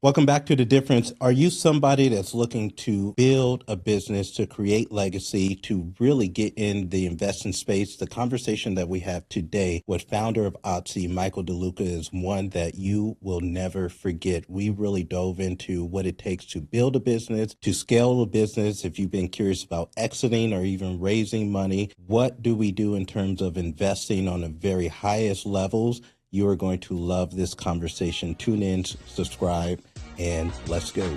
Welcome back to The Difference. Are you somebody that's looking to build a business, to create legacy, to really get in the investing space? The conversation that we have today with founder of Otzi, Michael DeLuca, is one that you will never forget. We really dove into what it takes to build a business, to scale a business. If you've been curious about exiting or even raising money, what do we do in terms of investing on the very highest levels? You are going to love this conversation. Tune in, subscribe, and let's go.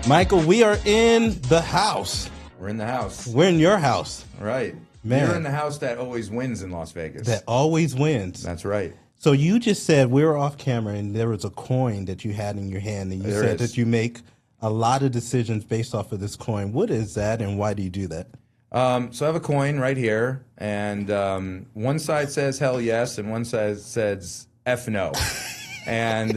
Michael, we are in the house. We're in the house. We're in your house. Right. Man. You're in the house that always wins in Las Vegas. That always wins. That's right. So you just said, we were off camera and there was a coin that you had in your hand, and you said that you make a lot of decisions based off of this coin. What is that, and why do you do that? So I have a coin right here, and one side says hell yes, and one side says F no. And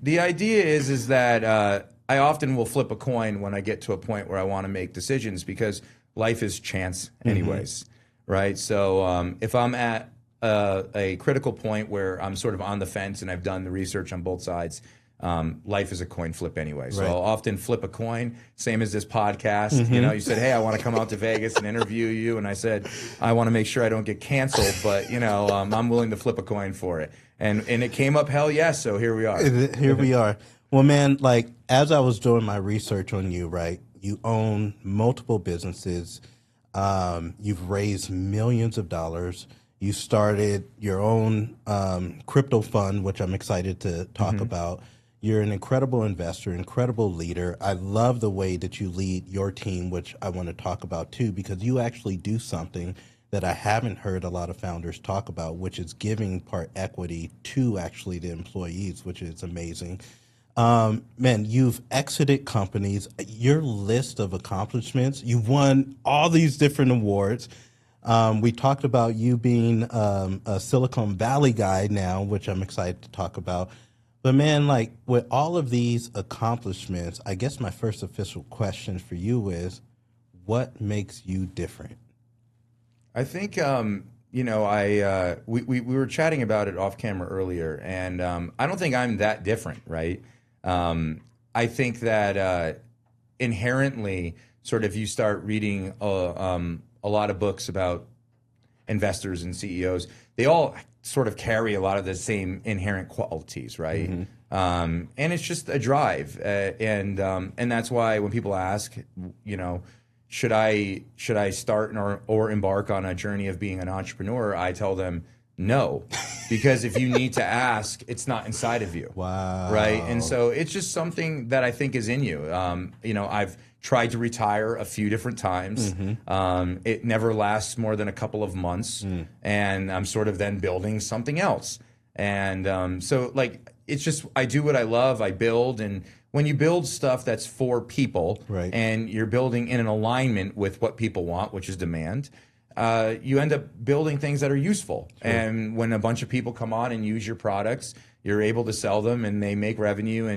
the idea is that I often will flip a coin when I get to a point where I want to make decisions, because life is chance anyways, right? So if I'm at a critical point where I'm sort of on the fence and I've done the research on both sides, life is a coin flip anyway. So I'll often flip a coin, same as this podcast. You know, you said, hey, I want to come out to Vegas and interview you. And I said, I want to make sure I don't get canceled, but, you know, I'm willing to flip a coin for it. And it came up hell yes, so here we are. Here we are. Well, man, like, as I was doing my research on you, right, you own multiple businesses. You've raised millions of dollars. You started your own crypto fund, which I'm excited to talk about. You're an incredible investor, incredible leader. I love the way that you lead your team, which I want to talk about too, because you actually do something that I haven't heard a lot of founders talk about, which is giving part equity to actually the employees, which is amazing. Man, you've exited companies. Your list of accomplishments, you've won all these different awards. We talked about you being a Silicon Valley guy now, which I'm excited to talk about. But man, like, with all of these accomplishments, I guess my first official question for you is, what makes you different? I think, you know, we were chatting about it off camera earlier, and I don't think I'm that different, right? I think that inherently, sort of, you start reading a lot of books about investors and CEOs, they all sort of carry a lot of the same inherent qualities, right? And it's just a drive, and that's why when people ask, you know, should I start or embark on a journey of being an entrepreneur, I tell them no, because if you need to ask, it's not inside of you. Wow. Right, and so it's just something that I think is in you. You know, I've tried to retire a few different times. It never lasts more than a couple of months, and I'm sort of then building something else. And so, like, it's just, I do what I love. I build, and when you build stuff that's for people, and you're building in an alignment with what people want, which is demand, you end up building things that are useful. And when a bunch of people come on and use your products, you're able to sell them, and they make revenue,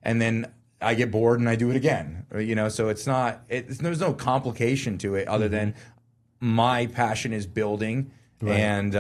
and then I get bored and I do it again. You know, so it's not, there's no complication to it other than my passion is building and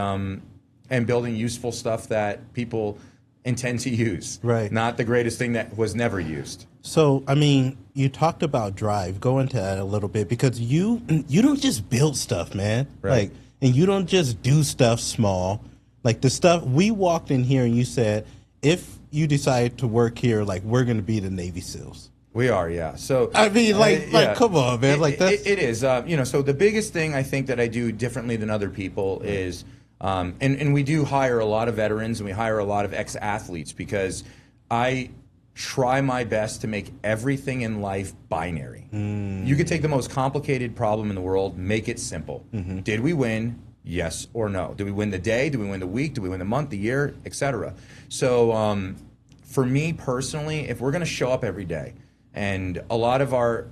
building useful stuff that people intend to use. Not the greatest thing that was never used. So, I mean, you talked about drive. Go into that a little bit, because you don't just build stuff, man. Like, and you don't just do stuff small. Like, the stuff, we walked in here and you said, if you decide to work here, like, we're going to be the Navy SEALs. We are, yeah. So I mean, like, come on, man. It is. You know, so the biggest thing I think that I do differently than other people is, and we do hire a lot of veterans and we hire a lot of ex-athletes, because I try my best to make everything in life binary. You could take the most complicated problem in the world, make it simple. Did we win? Yes or no. Did we win the day? Did we win the week? Did we win the month, the year, etc.? So for me personally, if we're going to show up every day, and a lot of our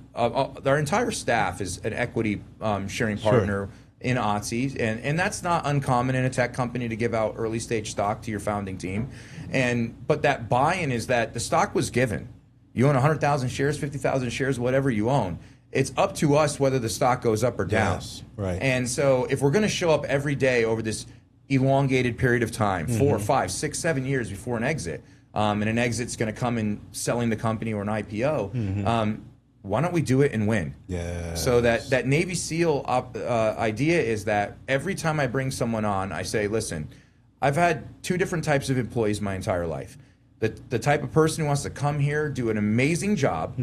entire staff is an equity sharing partner in Otzi, and that's not uncommon in a tech company to give out early stage stock to your founding team. But that buy-in is that the stock was given. You own 100,000 shares, 50,000 shares, whatever you own. It's up to us whether the stock goes up or down. Yes, right. And so if we're going to show up every day over this elongated period of time, 4, 5, 6, 7 years before an exit, and an exit's going to come in selling the company or an IPO, why don't we do it and win? Yeah. So that Navy SEAL idea is that every time I bring someone on, I say, listen, I've had two different types of employees my entire life. The type of person who wants to come here, do an amazing job,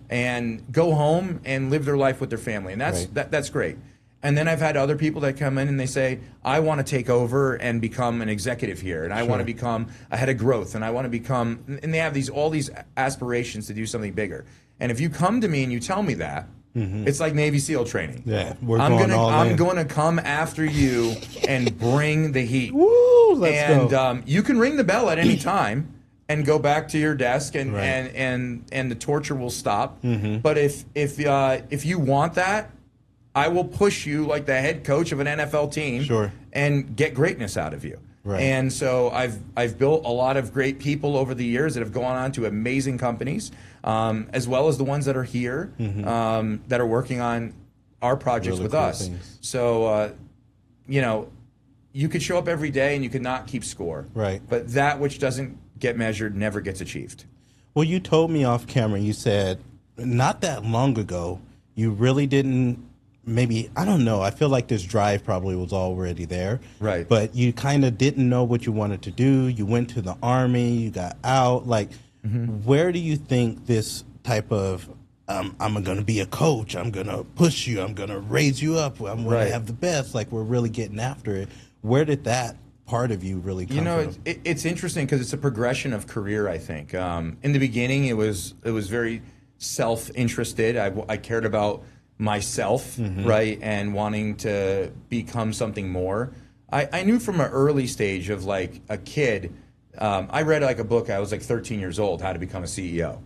and go home and live their life with their family, and that's great. And then I've had other people that come in and they say, I want to take over and become an executive here, and I want to become a head of growth, and I want to become, and they have all these aspirations to do something bigger. And if you come to me and you tell me that, it's like Navy SEAL training. Yeah, I'm going to come after you and bring the heat. Woo, let's go. You can ring the bell at any time and go back to your desk, and the torture will stop. But if you want that, I will push you like the head coach of an NFL team and get greatness out of you. Right. And so I've built a lot of great people over the years that have gone on to amazing companies, as well as the ones that are here that are working on our projects really with cool us. Things. So, you could show up every day and you could not keep score. Right. But that which doesn't get measured never gets achieved. Well, you told me off camera, you said not that long ago, you really didn't. Maybe, I don't know, I feel like this drive probably was already there. Right. But you kind of didn't know what you wanted to do. You went to the Army, you got out. Like, where do you think this type of, I'm going to be a coach, I'm going to push you, I'm going to raise you up, I'm going to have the best, like we're really getting after it. Where did that part of you really come from? It's interesting because it's a progression of career, I think. In the beginning, it was very self-interested. I cared about myself, right, and wanting to become something more. I knew from an early stage of like a kid, I read like a book, I was like 13 years old, How to Become a CEO.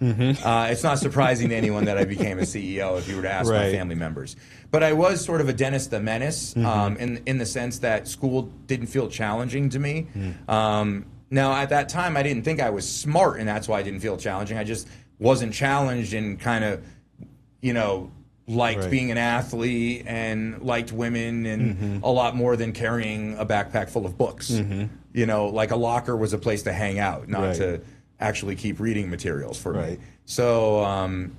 It's not surprising to anyone that I became a CEO if you were to ask my family members. But I was sort of a Dennis the Menace in the sense that school didn't feel challenging to me. Now, at that time, I didn't think I was smart, and that's why I didn't feel challenging. I just wasn't challenged and kind of, liked being an athlete and liked women and a lot more than carrying a backpack full of books. Like a locker was a place to hang out, not to actually keep reading materials for me. So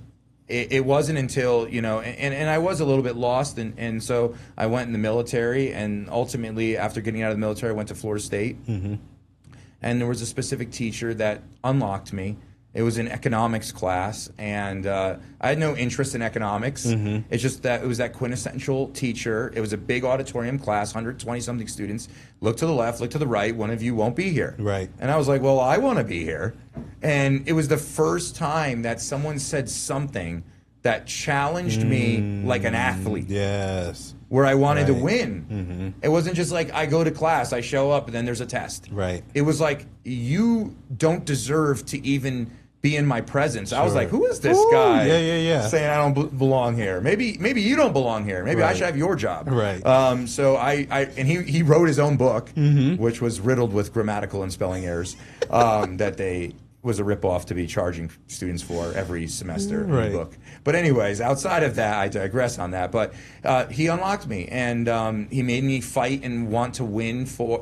it wasn't until, and I was a little bit lost. And so I went in the military, and ultimately after getting out of the military, I went to Florida State. And there was a specific teacher that unlocked me. It was an economics class, and I had no interest in economics. It's just that it was that quintessential teacher. It was a big auditorium class, 120-something students. Look to the left, look to the right. One of you won't be here. Right. And I was like, well, I want to be here. And it was the first time that someone said something that challenged me like an athlete. Yes. Where I wanted to win. It wasn't just like I go to class, I show up, and then there's a test. Right. It was like, you don't deserve to even be in my presence. I was like, who is this guy saying I don't belong here? Maybe you don't belong here. Maybe I should have your job. Right. So and he wrote his own book, which was riddled with grammatical and spelling errors that was a ripoff to be charging students for every semester in the book. But anyways, outside of that, I digress on that. But he unlocked me, and he made me fight and want to win for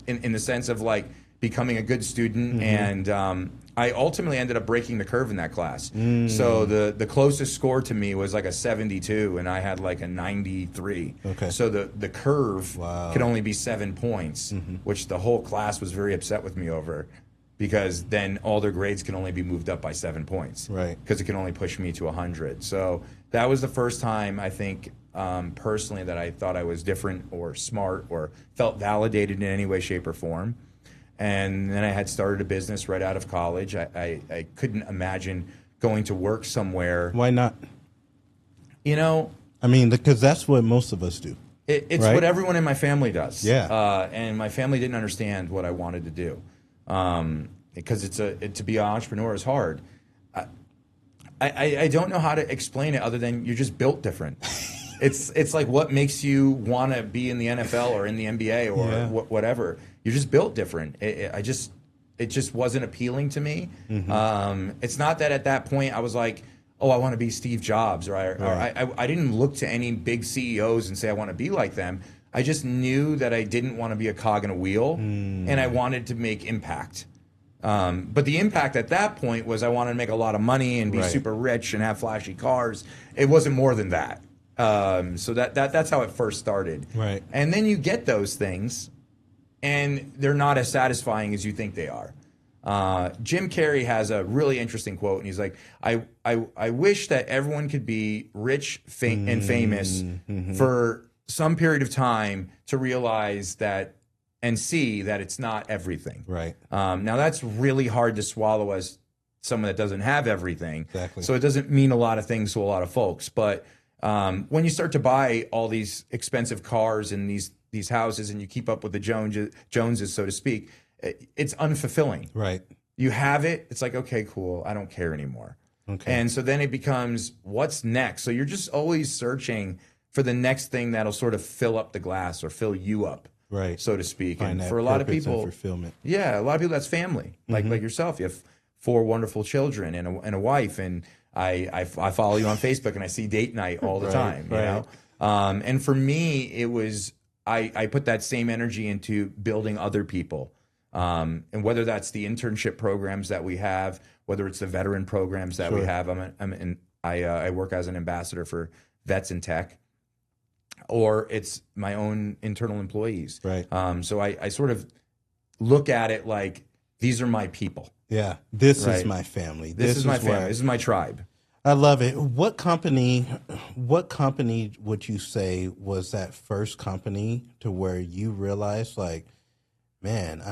in the sense of like becoming a good student. And I ultimately ended up breaking the curve in that class. So the closest score to me was like a 72, and I had like a 93. Okay. So the curve could only be 7 points, which the whole class was very upset with me over, because then all their grades can only be moved up by 7 points. Right. Because it can only push me to 100. So that was the first time, I think, personally, that I thought I was different or smart or felt validated in any way, shape, or form. And then I had started a business right out of college. I couldn't imagine going to work somewhere. Why not? I mean, because that's what most of us do. It's what everyone in my family does. Yeah. And my family didn't understand what I wanted to do. Because to be an entrepreneur is hard. I don't know how to explain it other than you're just built different. It's like what makes you want to be in the NFL or in the NBA or whatever. You're just built different. It just wasn't appealing to me. It's not that at that point I was like, oh, I want to be Steve Jobs, or I didn't look to any big CEOs and say I want to be like them. I just knew that I didn't want to be a cog in a wheel, and I wanted to make impact. But the impact at that point was I wanted to make a lot of money and be Right. super rich and have flashy cars. It wasn't more than that. So that's how it first started. Right. And then you get those things, and they're not as satisfying as you think they are. Jim Carrey has a really interesting quote, and he's like, I wish that everyone could be rich and famous for some period of time to realize that and see that it's not everything. Right. Now, that's really hard to swallow as someone that doesn't have everything. Exactly. So it doesn't mean a lot of things to a lot of folks. But when you start to buy all these expensive cars and these houses and you keep up with the Joneses, so to speak, it's unfulfilling. Right. You have it. It's like, okay, cool. I don't care anymore. Okay. And so then it becomes, what's next? So you're just always searching for the next thing that'll sort of fill up the glass or fill you up, Right. so to speak. Find And that for a lot of purpose and people, fulfillment. yeah, a lot of people, that's family. Like yourself, you have 4 wonderful children and a wife. And I follow you on Facebook and I see date night all the Right, time, you right. know? And for me, it was, I put that same energy into building other people. And whether that's the internship programs that we have, whether it's the veteran programs that we Sure. have, I work as an ambassador for Vets in Tech, or it's my own internal employees. Right. So I sort of look at it like, these are my people. Yeah. This is Right. my family. This is my family. where- This is my tribe. I love it. What company would you say was that first company to where you realized, like, man,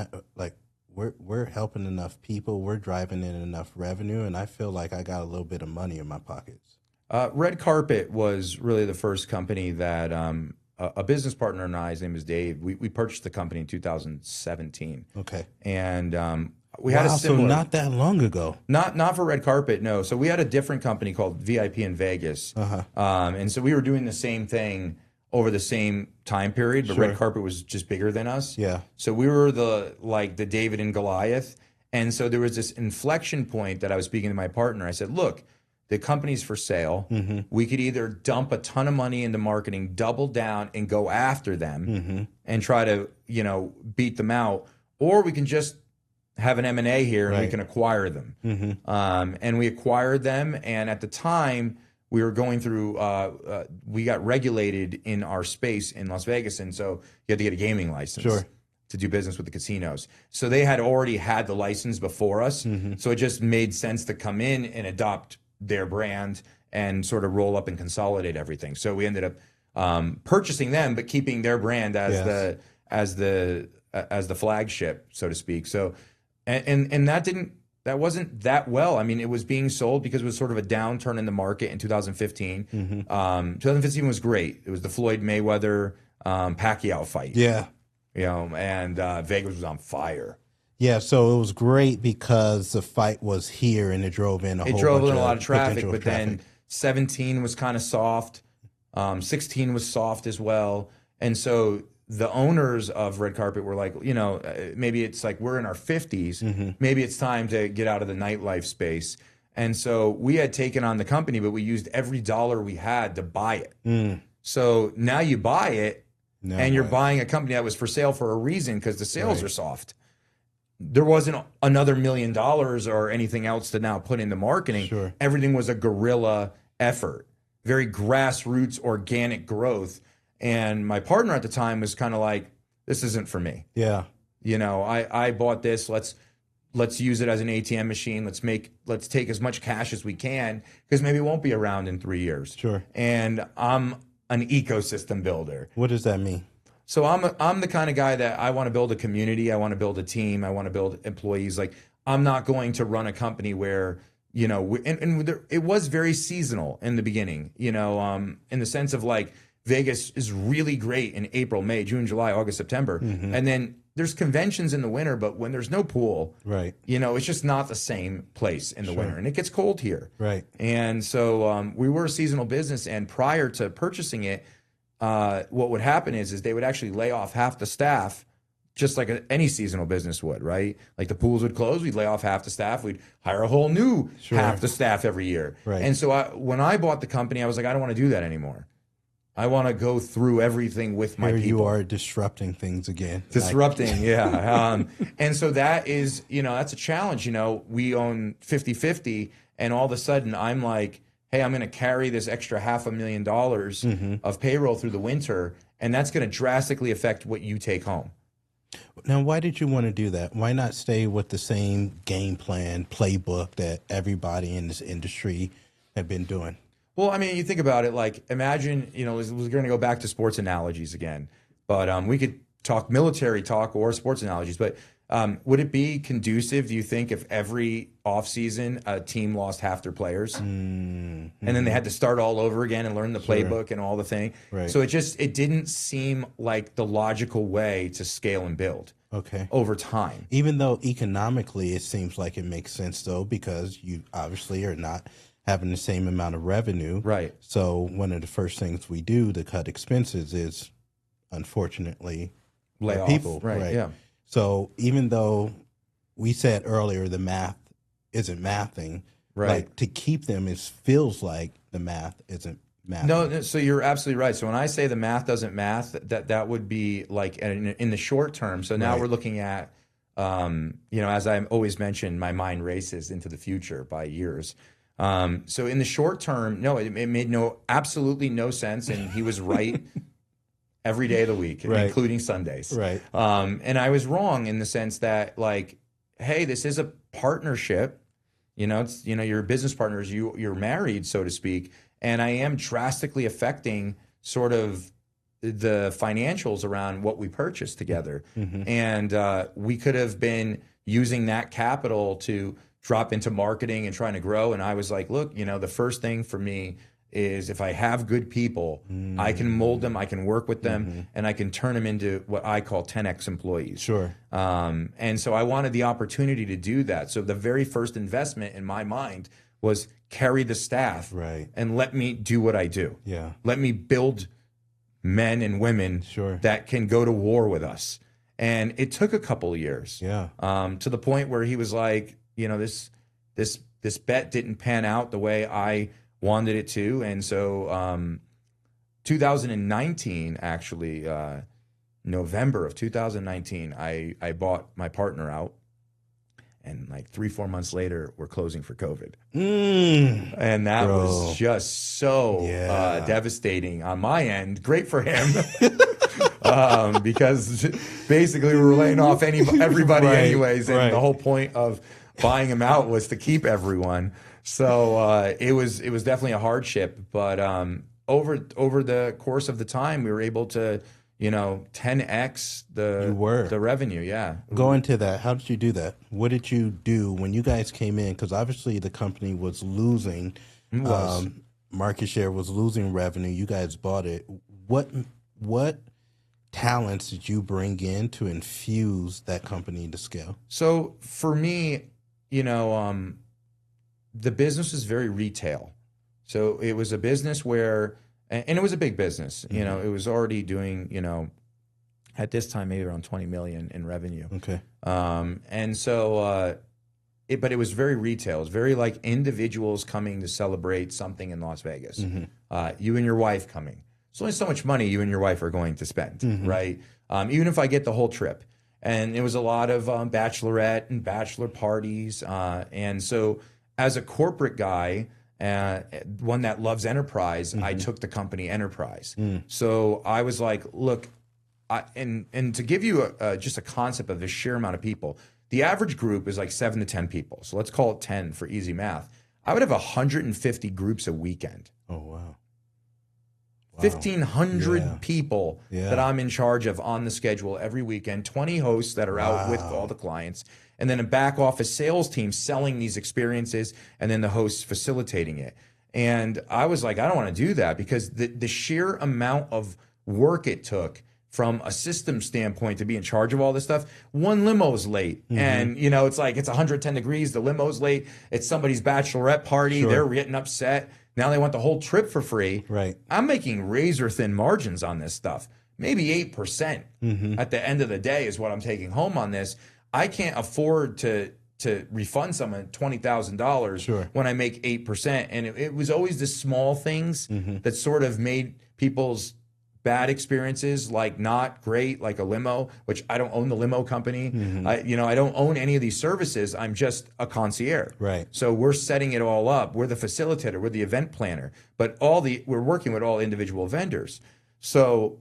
we're helping enough people, we're driving in enough revenue, and I feel like I got a little bit of money in my pockets. Red Carpet was really the first company that a business partner and I, his name is Dave, we purchased the company in 2017. Okay. And we had a Wow, similar... so not that long ago. Not for Red Carpet, no. So we had a different company called VIP in Vegas. And so we were doing the same thing over the same time period, but Sure. Red Carpet was just bigger than us. Yeah. So we were the David and Goliath. And so there was this inflection point that I was speaking to my partner. I said, look, the company's for sale. We could either dump a ton of money into marketing, double down and go after them and try to, beat them out, or we can just have an M&A here and we Right. can acquire them. And we acquired them. And at the time, we were going through, we got regulated in our space in Las Vegas. And so you had to get a gaming license Sure. to do business with the casinos. So they had already had the license before us. So it just made sense to come in and adopt their brand and sort of roll up and consolidate everything. So we ended up purchasing them, but keeping their brand as Yes. the flagship, so to speak. So, and that wasn't that well. I mean, it was being sold because it was sort of a downturn in the market in 2015. 2015 was great. It was the Floyd Mayweather Pacquiao fight. Yeah. And Vegas was on fire. Yeah, so it was great because the fight was here and it drove in a lot of traffic, potential but then 17 was kind of soft. 16 was soft as well. And so the owners of Red Carpet were like, maybe it's like we're in our 50s. Maybe it's time to get out of the nightlife space. And so we had taken on the company, but we used every dollar we had to buy it. So now you buy it and you're buying a company that was for sale for a reason because the sales are soft. There wasn't another $1 million or anything else to now put into marketing. Sure. Everything was a guerrilla effort, very grassroots, organic growth. And my partner at the time was kind of like, this isn't for me. Yeah. I bought this. Let's use it as an ATM machine. Let's take as much cash as we can because maybe it won't be around in 3 years. Sure. And I'm an ecosystem builder. What does that mean? So I'm the kind of guy that I want to build a community. I want to build a team. I want to build employees. Like I'm not going to run a company where, it was very seasonal in the beginning, in the sense of like Vegas is really great in April, May, June, July, August, September. And then there's conventions in the winter, but when there's no pool, Right. it's just not the same place in the winter and it gets cold here. Right. And so we were a seasonal business, and prior to purchasing it, what would happen is they would actually lay off half the staff, just like any seasonal business would, right? Like the pools would close, we'd lay off half the staff, we'd hire a whole new half the staff every year. Right. And so when I bought the company, I was like, I don't want to do that anymore. I want to go through everything with my Here people. you are disrupting things again. Disrupting, yeah. And so that is, that's a challenge. We own 50/50, and all of a sudden I'm like, hey, I'm going to carry this extra $500,000 of payroll through the winter, and that's going to drastically affect what you take home. Now, why did you want to do that? Why not stay with the same game plan, playbook that everybody in this industry have been doing? Well, I mean, you think about it, like imagine, we're going to go back to sports analogies again, but we could talk military talk or sports analogies, but would it be conducive, do you think, if every offseason a team lost half their players and then they had to start all over again and learn the playbook and all the thing? Right. So it didn't seem like the logical way to scale and build over time. Even though economically it seems like it makes sense, though, because you obviously are not having the same amount of revenue. Right. So one of the first things we do to cut expenses is, unfortunately, lay off people. Right. Yeah. So even though we said earlier the math isn't mathing, right, like to keep them, it feels like the math isn't mathing. No, so you're absolutely right. So when I say the math doesn't math, that would be like in the short term. So now we're looking at, as I always mention, my mind races into the future by years. So in the short term, no, it made absolutely no sense, and he was right every day of the week, including Sundays. Right. And I was wrong in the sense that, like, hey, this is a partnership. It's you're business partners. You're married, so to speak, and I am drastically affecting sort of the financials around what we purchased together, and we could have been using that capital to drop into marketing and trying to grow. And I was like, look, the first thing for me is if I have good people, I can mold them, I can work with them, and I can turn them into what I call 10X employees. Sure. And so I wanted the opportunity to do that. So the very first investment in my mind was carry the staff and let me do what I do. Yeah. Let me build men and women that can go to war with us. And it took a couple of years. Yeah. To the point where he was like, this bet didn't pan out the way I wanted it to. And so 2019, actually, November of 2019, I bought my partner out. And like 3-4 months later, we're closing for COVID. And that was just so devastating on my end. Great for him. Because basically we were laying off everybody anyways. And the whole point of buying him out was to keep everyone. So it was definitely a hardship, but over the course of the time, we were able to 10x the revenue. Yeah. Go into that. How did you do that? What did you do when you guys came in? Because obviously the company was losing market share, was losing revenue. You guys bought it. What talents did you bring in to infuse that company to scale? So for me, the business is very retail. So it was a business where, and it was a big business, it was already doing, at this time, maybe around 20 million in revenue. Okay. And so, but it was very retail. It was very like individuals coming to celebrate something in Las Vegas. You and your wife coming. There's only so much money you and your wife are going to spend, right? Even if I get the whole trip. And it was a lot of bachelorette and bachelor parties. And so as a corporate guy, one that loves enterprise, I took the company enterprise. So I was like, look, and to give you just a concept of the sheer amount of people, the average group is like 7 to 10 people. So let's call it 10 for easy math. I would have 150 groups a weekend. Oh, wow. 1,500 people that I'm in charge of on the schedule every weekend, 20 hosts that are out with all the clients, and then a back office sales team selling these experiences, and then the hosts facilitating it. And I was like, I don't want to do that because the sheer amount of work it took from a system standpoint to be in charge of all this stuff. One limo's late, and it's like it's 110 degrees. The limo's late. It's somebody's bachelorette party. They're getting upset. Now they want the whole trip for free. Right. I'm making razor thin margins on this stuff. Maybe 8% at the end of the day is what I'm taking home on this. I can't afford to to refund someone $20,000 Sure. when I make 8%. And it was always the small things that sort of made people's bad experiences like not great, like a limo, which I don't own the limo company. I don't own any of these services. I'm just a concierge. Right. So we're setting it all up. We're the facilitator. We're the event planner. But we're working with all individual vendors. So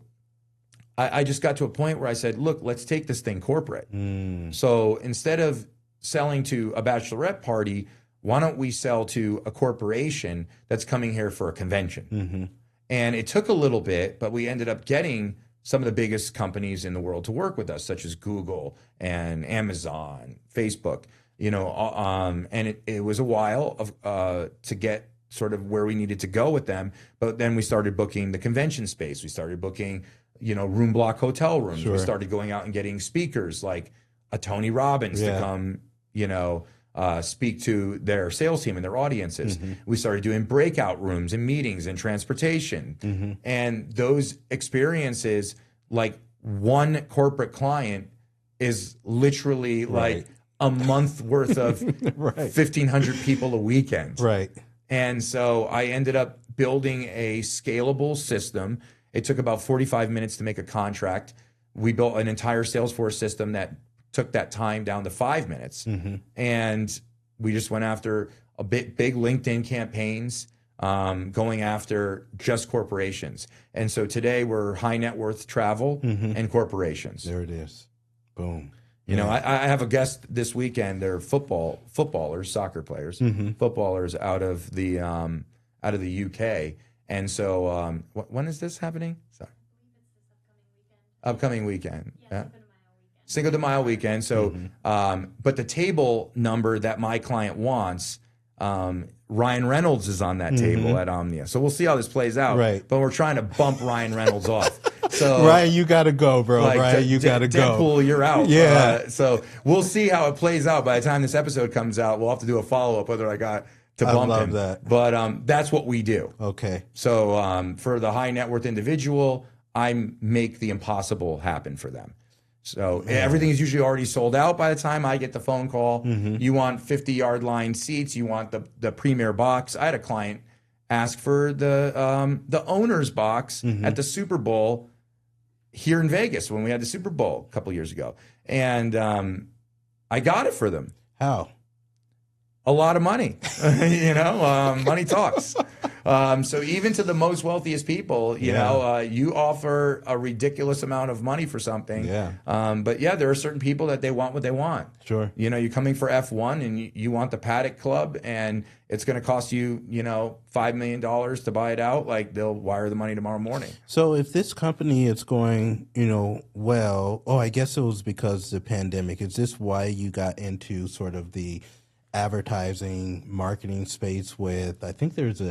I just got to a point where I said, look, let's take this thing corporate. So instead of selling to a bachelorette party, why don't we sell to a corporation that's coming here for a convention? And it took a little bit, but we ended up getting some of the biggest companies in the world to work with us, such as Google and Amazon, Facebook, and it was a while to get sort of where we needed to go with them. But then we started booking the convention space. We started booking, room block hotel rooms. Sure. We started going out and getting speakers like a Tony Robbins to come, speak to their sales team and their audiences. We started doing breakout rooms and meetings and transportation. And those experiences, like one corporate client is literally like a month worth of 1,500 people a weekend. Right. And so I ended up building a scalable system. It took about 45 minutes to make a contract. We built an entire Salesforce system that took that time down to 5 minutes. And we just went after big LinkedIn campaigns, going after just corporations. And so today we're high net worth travel and corporations. There it is. Boom. I have a guest this weekend. They're footballers, soccer players, footballers out of the UK. And so when is this happening? Sorry. Upcoming weekend. Yeah. Cinco de Mayo weekend. So, but the table number that my client wants, Ryan Reynolds is on that table at Omnia. So we'll see how this plays out. Right. But we're trying to bump Ryan Reynolds off. So Ryan, you got to go, bro. Ryan, you got to go. Deadpool, you're out. Yeah. So we'll see how it plays out. By the time this episode comes out, we'll have to do a follow up whether I got to bump him. That. But that's what we do. Okay. So for the high net worth individual, I make the impossible happen for them. So everything is usually already sold out by the time I get the phone call. You want 50-yard line seats. You want the premier box. I had a client ask for the owner's box at the Super Bowl here in Vegas when we had the Super Bowl a couple years ago. And I got it for them. How? A lot of money. Money talks. So even to the most wealthiest people, you offer a ridiculous amount of money for something. Yeah. But there are certain people that they want what they want. Sure. You're coming for F1 and you want the Paddock Club and it's going to cost you, $5 million to buy it out. Like they'll wire the money tomorrow morning. So if this company is going, well, I guess it was because of the pandemic. Is this why you got into sort of the advertising marketing space with, I think there's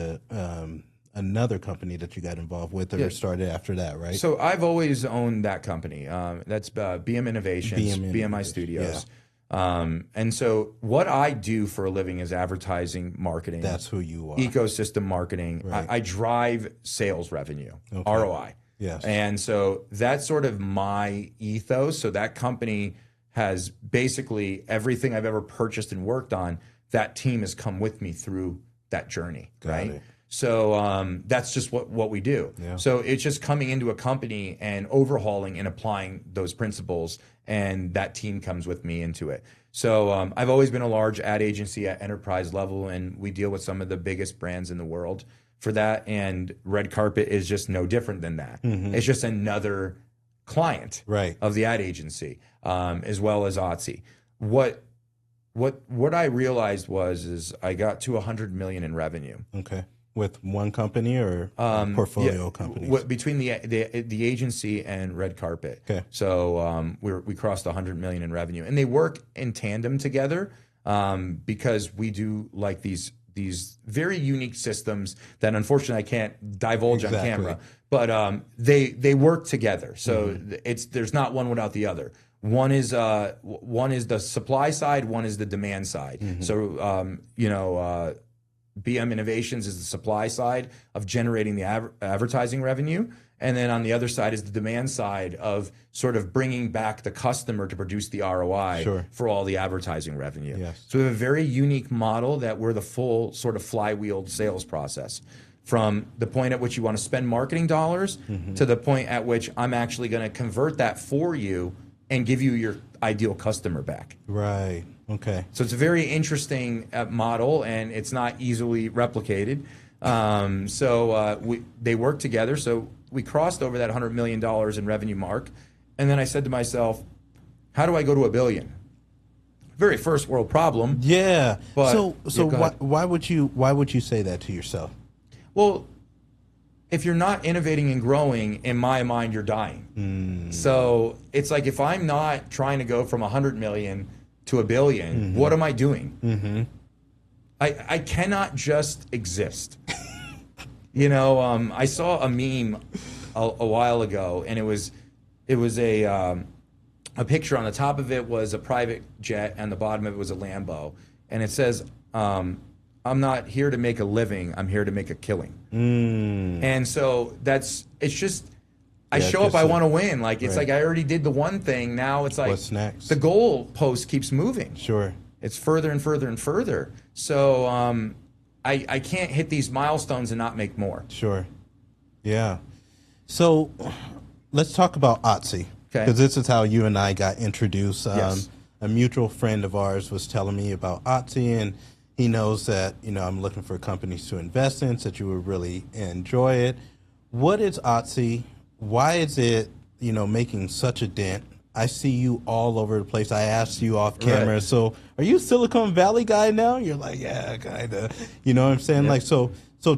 another company that you got involved with or started after that, right? So I've always owned that company. That's BM Innovations, BMI Studios. And so what I do for a living is advertising marketing. That's who you are. Ecosystem marketing. Right. I drive sales revenue, ROI. Yes. And so that's sort of my ethos. So that company has basically everything I've ever purchased and worked on, that team has come with me through that journey, right? It. So that's just what we do. Yeah. So it's just coming into a company and overhauling and applying those principles, and that team comes with me into it. So I've always been a large ad agency at enterprise level, and we deal with some of the biggest brands in the world for that, and Red Carpet is just no different than that. It's just another client of the ad agency, as well as Otzi. What I realized is I got to 100 million in revenue. Okay. With one company or portfolio companies? Between the agency and Red Carpet. Okay. So we crossed 100 million in revenue, and they work in tandem together because we do like these very unique systems that unfortunately I can't divulge on camera, but they work together. So there's not one without the other. One is the supply side, one is the demand side. So BM Innovations is the supply side of generating the advertising revenue, And then on the other side is the demand side of sort of bringing back the customer to produce the ROI Sure. for all the advertising revenue. Yes. So we have a very unique model that we're the full sort of flywheel sales process, from the point at which you want to spend marketing dollars to the point at which I'm actually going to convert that for you and give you your ideal customer back. Right. Okay. So it's a very interesting model, and it's not easily replicated. They work together. So we crossed over that $100 million in revenue mark. And then I said to myself, how do I go to $1 billion? Very first world problem. Yeah. But, Why would you say that to yourself? Well, if you're not innovating and growing, in my mind, you're dying. So it's like, if I'm not trying to go from 100 million to $1 billion, what am I doing? I cannot just exist. I saw a meme a while ago, and it was a picture. On the top of it was a private jet, and the bottom of it was a Lambo, and it says, I'm not here to make a living, I'm here to make a killing. And so it's just, I show up, I want to win. Like, it's like I already did the one thing, now it's like, what's next? The goal post keeps moving. Sure. It's further and further and further. So I can't hit these milestones and not make more. Sure. Yeah. So let's talk about Otzi. Okay. Because this is how you and I got introduced. Yes. A mutual friend of ours was telling me about Otzi, and he knows that, I'm looking for companies to invest in, so that you would really enjoy it. What is Otzi? Why is it, making such a dent? I see you all over the place. I asked you off camera. Right. So are you a Silicon Valley guy now? You're like, yeah, kind of. You know what I'm saying? Yep. Like, so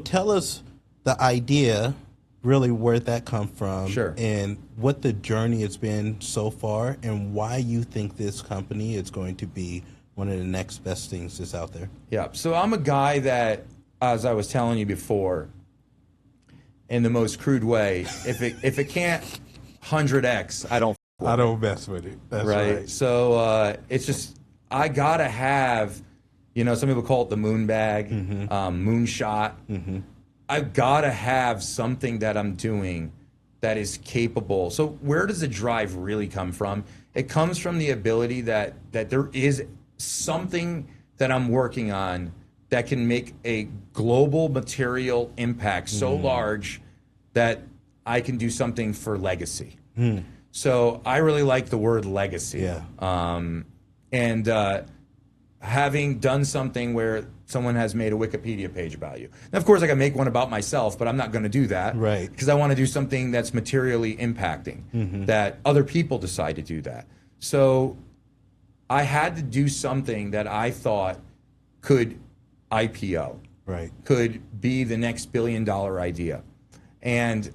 tell us the idea, really where that come from, Sure. and what the journey has been so far, and why you think this company is going to be one of the next best things that's out there. Yeah. So I'm a guy that, as I was telling you before, in the most crude way, if it can't 100x, I don't mess with it. That's right. So it's just, I gotta have, some people call it the moon bag, moonshot. I've gotta have something that I'm doing that is capable. So where does the drive really come from? It comes from the ability that there is something that I'm working on that can make a global material impact so large that I can do something for legacy. So I really like the word legacy. Yeah. And having done something where someone has made a Wikipedia page about you. Now, of course, I can make one about myself, but I'm not going to do that. Right. Because I want to do something that's materially impacting, that other people decide to do that. So I had to do something that I thought could IPO, Right. could be the next $1 billion idea. And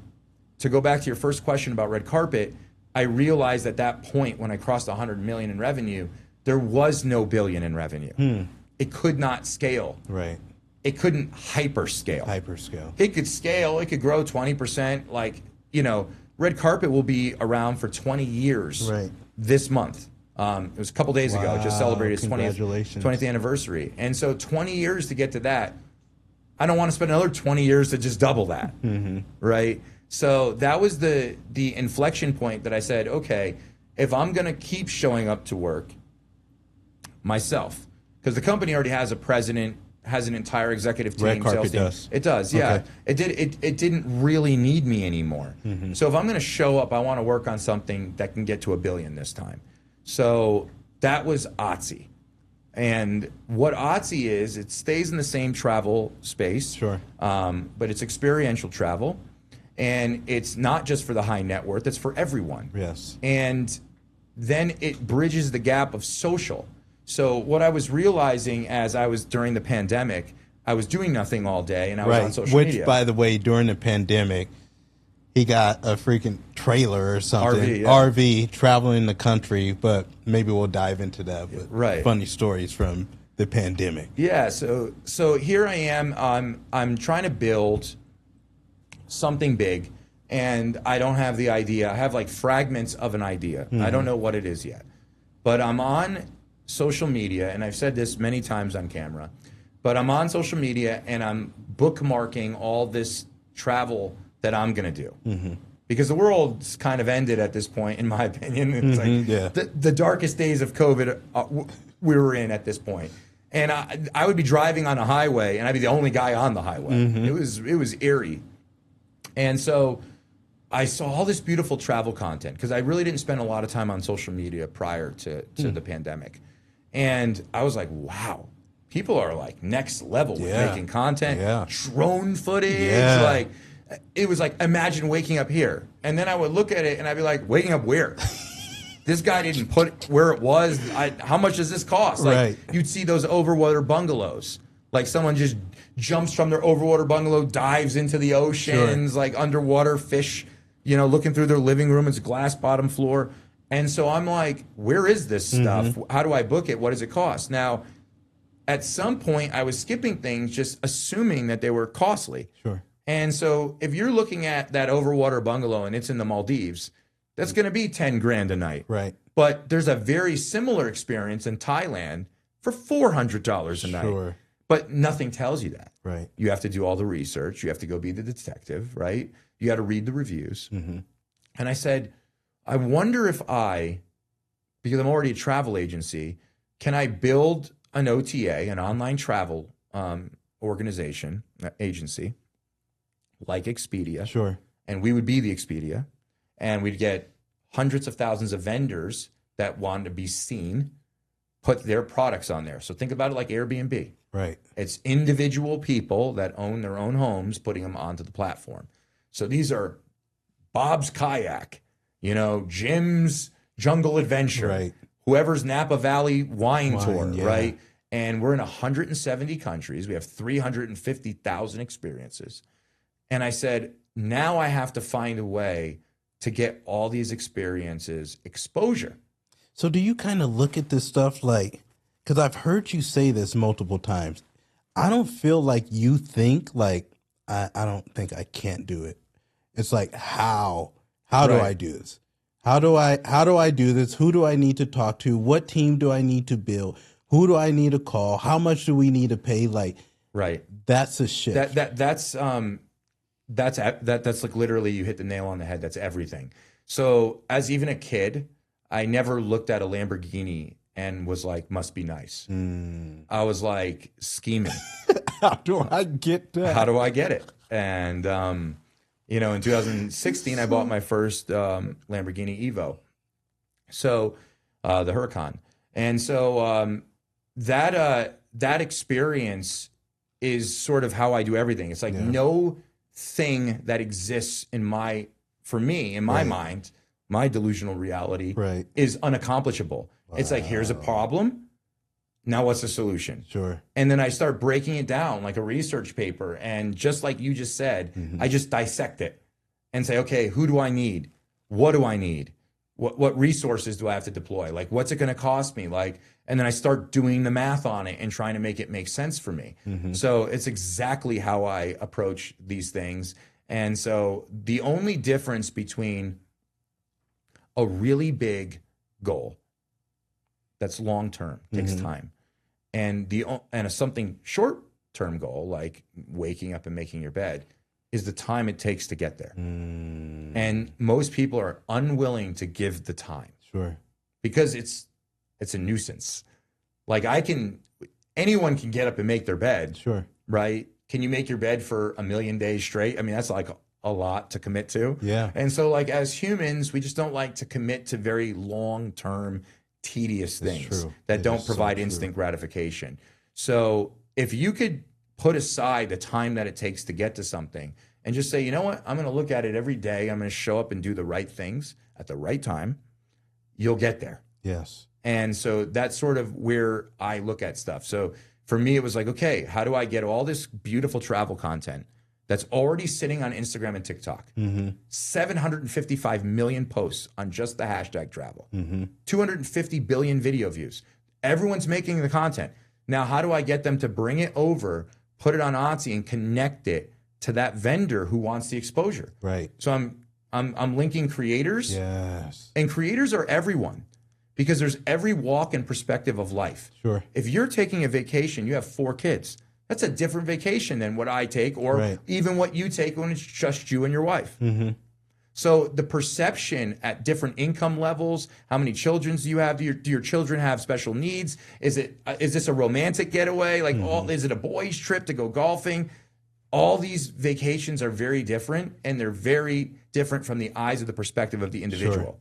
to go back to your first question about red carpet, I realized at that point when I crossed 100 million in revenue, there was no billion in revenue. It could not scale. Right. It couldn't hyperscale. Hyperscale. It could scale. It could grow 20%. Like, red carpet will be around for 20 years Right. this month. It was a couple days ago. It just Wow, celebrated its 20th anniversary. And so 20 years to get to that, I don't want to spend another 20 years to just double that, right? So that was the inflection point that I said, okay, if I'm going to keep showing up to work myself, because the company already has a president, has an entire executive team. Red carpet sales team. does. It does, yeah. Okay. It didn't really need me anymore. So if I'm going to show up, I want to work on something that can get to $1 billion this time. So that was Otzi. And what Otzi is, it stays in the same travel space. Sure. But it's experiential travel. And it's not just for the high net worth, it's for everyone. Yes. And then it bridges the gap of social. So what I was realizing as I was during the pandemic, I was doing nothing all day and I was on social media. Which, by the way, during the pandemic, he got a freaking trailer or something. RV, yeah. RV, traveling the country, but maybe we'll dive into that. But Right. Funny stories from the pandemic. Yeah, so here I am. I'm trying to build something big, and I don't have the idea. I have like fragments of an idea. I don't know what it is yet. But I'm on social media, and I've said this many times on camera, but I'm on social media and I'm bookmarking all this travel that I'm going to do. because the world's kind of ended at this point, in my opinion. It's yeah. the darkest days of COVID we were in at this point. And I would be driving on a highway, and I'd be the only guy on the highway. It was eerie. And so I saw all this beautiful travel content because I really didn't spend a lot of time on social media prior to the pandemic. And I was like, wow, people are like next level with making content, drone footage. Like, it was like, imagine waking up here. And then I would look at it and I'd be like, waking up where? This guy didn't put where it was. How much does this cost? Like, you'd see those overwater bungalows. Like, someone just jumps from their overwater bungalow, dives into the oceans, like underwater fish, you know, looking through their living room. It's glass bottom floor. And so I'm like, where is this stuff? How do I book it? What does it cost? Now, at some point, I was skipping things, just assuming that they were costly. Sure. And so if you're looking at that overwater bungalow and it's in the Maldives, that's going to be 10 grand a night. Right. But there's a very similar experience in Thailand for $400 a night. But nothing tells you that. Right. You have to do all the research. You have to go be the detective, right? You got to read the reviews. And I said, I wonder if because I'm already a travel agency, can I build an OTA, an online travel organization, agency, like Expedia? Sure. And we would be the Expedia. And we'd get hundreds of thousands of vendors that wanted to be seen, put their products on there. So think about it like Airbnb. Right. It's individual people that own their own homes putting them onto the platform. So these are Bob's Kayak, you know, Jim's Jungle Adventure, whoever's Napa Valley Wine Tour, right? And we're in 170 countries. We have 350,000 experiences. And I said, now I have to find a way to get all these experiences exposure. So do you kind of look at this stuff like, because I've heard you say this multiple times, I don't feel like you think like, I don't think I can't do it. It's like, how do I do this? How do I do this? Who do I need to talk to? What team do I need to build? Who do I need to call? How much do we need to pay? Like, that's a shift. That's like literally you hit the nail on the head. That's everything. So as even a kid, I never looked at a Lamborghini and was like, must be nice. I was like scheming. How do I get that? How do I get it? And, you know, in 2016, I bought my first Lamborghini Evo. So the Huracan. And so that experience is sort of how I do everything. It's like no thing that exists in my mind, my delusional reality is unaccomplishable. It's like, here's a problem. Now what's the solution? Sure. And then I start breaking it down like a research paper. And just like you just said, I just dissect it and say, okay, who do I need? What do I need? What resources do I have to deploy? Like, what's it going to cost me? Like, and then I start doing the math on it and trying to make it make sense for me. So it's exactly how I approach these things. And so the only difference between a really big goal that's long-term, takes time, and something short-term goal, like waking up and making your bed, is the time it takes to get there. And most people are unwilling to give the time. Sure. Because it's a nuisance. Like anyone can get up and make their bed. Sure. Right? Can you make your bed for 1,000,000 days straight? I mean, that's like a lot to commit to. Yeah. And so like as humans, we just don't like to commit to very long-term, tedious things that don't provide instant gratification. So if you could put aside the time that it takes to get to something and just say, you know what, I'm going to look at it every day. I'm going to show up and do the right things at the right time. You'll get there. Yes. And so that's sort of where I look at stuff. So for me, it was like, okay, how do I get all this beautiful travel content that's already sitting on Instagram and TikTok? 755 million posts on just the hashtag travel. 250 billion video views. Everyone's making the content. Now, how do I get them to bring it over, put it on Etsy, and connect it to that vendor who wants the exposure? Right. So I'm linking creators. Yes. And creators are everyone, because there's every walk and perspective of life. Sure. If you're taking a vacation, you have 4 kids. That's a different vacation than what I take, or even what you take when it's just you and your wife. So the perception at different income levels, how many children do you have? Do your children have special needs? Is this a romantic getaway? Like, is it a boys' trip to go golfing? All these vacations are very different, and they're very different from the eyes of the perspective of the individual. Sure.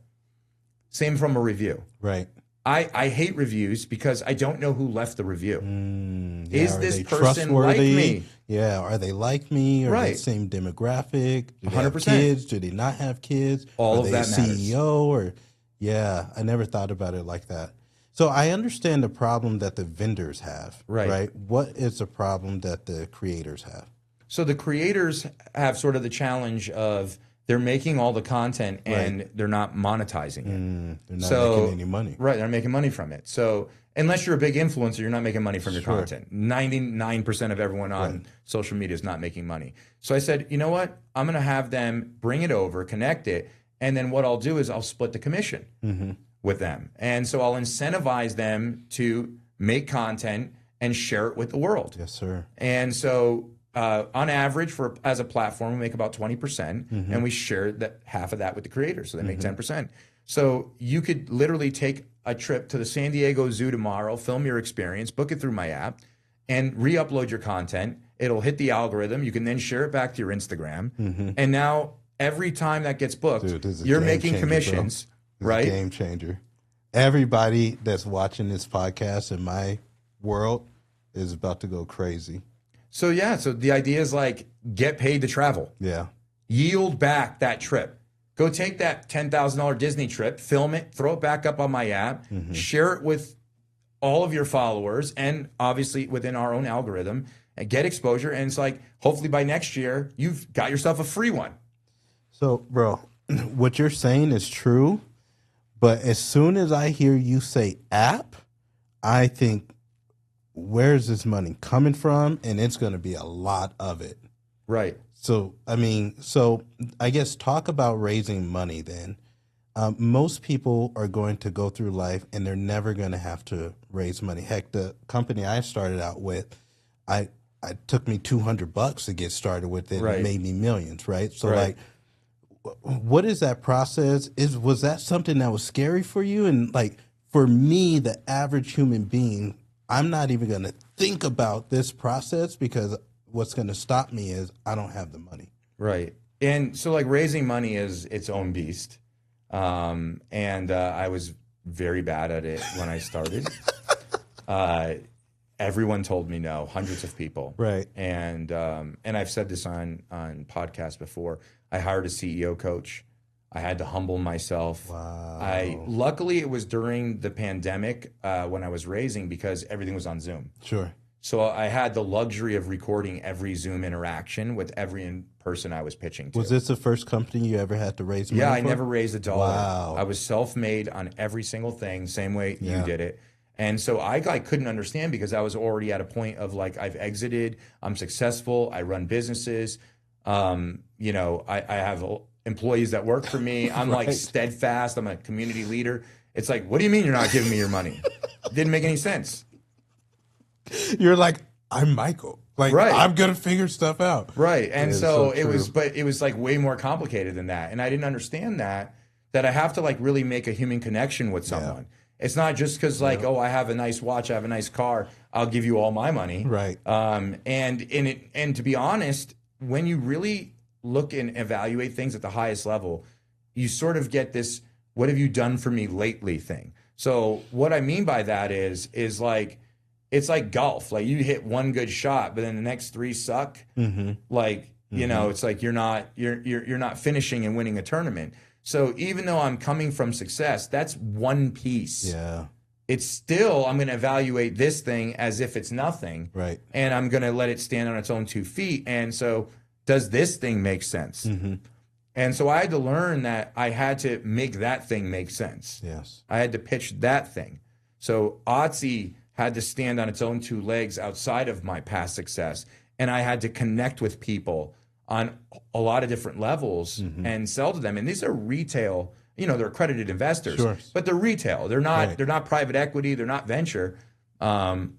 Same from a review. Right. I hate reviews because I don't know who left the review. Yeah, Is this person like trustworthy? me? Yeah, are they like me? Are they Right. the same demographic? Do they have 100%. kids? Do they not have kids? All are of they that a matters. CEO? Or yeah, I never thought about it like that. So I understand the problem that the vendors have. Right. What is the problem that the creators have? So the creators have sort of the challenge of they're making all the content and they're not monetizing it. They're not making any money. Right, they're making money from it. So unless you're a big influencer, you're not making money from your content. 99% of everyone on social media is not making money. So I said, you know what? I'm going to have them bring it over, connect it, and then what I'll do is I'll split the commission with them. And so I'll incentivize them to make content and share it with the world. Yes, sir. And so on average, as a platform, we make about 20%, and we share that half of that with the creators, so they make 10%. So you could literally take a trip to the San Diego Zoo tomorrow, film your experience, book it through my app, and re-upload your content. It'll hit the algorithm. You can then share it back to your Instagram, and now every time that gets booked, Dude, this is a you're game making changer, commissions, bro. This is right? a game changer. Everybody that's watching this podcast in my world is about to go crazy. So yeah, so the idea is like get paid to travel. Yeah. Yield back that trip. Go take that $10,000 Disney trip, film it, throw it back up on my app, share it with all of your followers, and obviously within our own algorithm, and get exposure. And it's like, hopefully by next year, you've got yourself a free one. So, bro, what you're saying is true, but as soon as I hear you say app, I think, where's this money coming from? And it's going to be a lot of it. Right. So, I guess talk about raising money then. Most people are going to go through life and they're never going to have to raise money. Heck, the company I started out with, I took me $200 to get started with it. Right. It made me millions, right? So Right. like, what is that process? Was that something that was scary for you? And like, for me, the average human being, I'm not even going to think about this process because what's going to stop me is I don't have the money. Right. And so like raising money is its own beast. I was very bad at it when I started. Everyone told me no, hundreds of people. Right. And I've said this on podcasts before. I hired a CEO coach. I had to humble myself. Wow. Luckily it was during the pandemic when I was raising because everything was on Zoom. Sure. So I had the luxury of recording every Zoom interaction with every person I was pitching to. Was this the first company you ever had to raise money Yeah, I for? never raised a dollar. Wow. I was self-made on every single thing, same way Yeah. you did it. And so I couldn't understand because I was already at a point of like, I've exited, I'm successful, I run businesses, I have employees that work for me. I'm like steadfast, I'm a community leader. It's like, what do you mean you're not giving me your money? It didn't make any sense. You're like, I'm Michael. Like, Right. I'm going to figure stuff out. Right. And is so so it was, true. but it was like way more complicated than that. And I didn't understand that I have to like really make a human connection with someone. It's not just because like, oh, I have a nice watch, I have a nice car, I'll give you all my money. Right. And to be honest, when you really look and evaluate things at the highest level, you sort of get this, what have you done for me lately thing. So what I mean by that is like, it's like golf. Like you hit one good shot, but then the next three suck. Like, it's like you're not finishing and winning a tournament. So even though I'm coming from success, that's one piece. Yeah. It's still, I'm going to evaluate this thing as if it's nothing. Right. And I'm going to let it stand on its own 2 feet. And so does this thing make sense? And so I had to learn that I had to make that thing make sense. Yes. I had to pitch that thing. So Otzi had to stand on its own 2 legs outside of my past success. And I had to connect with people on a lot of different levels and sell to them. And these are retail, they're accredited investors, Sure. but they're retail. They're not, Right. they're not private equity. They're not venture. And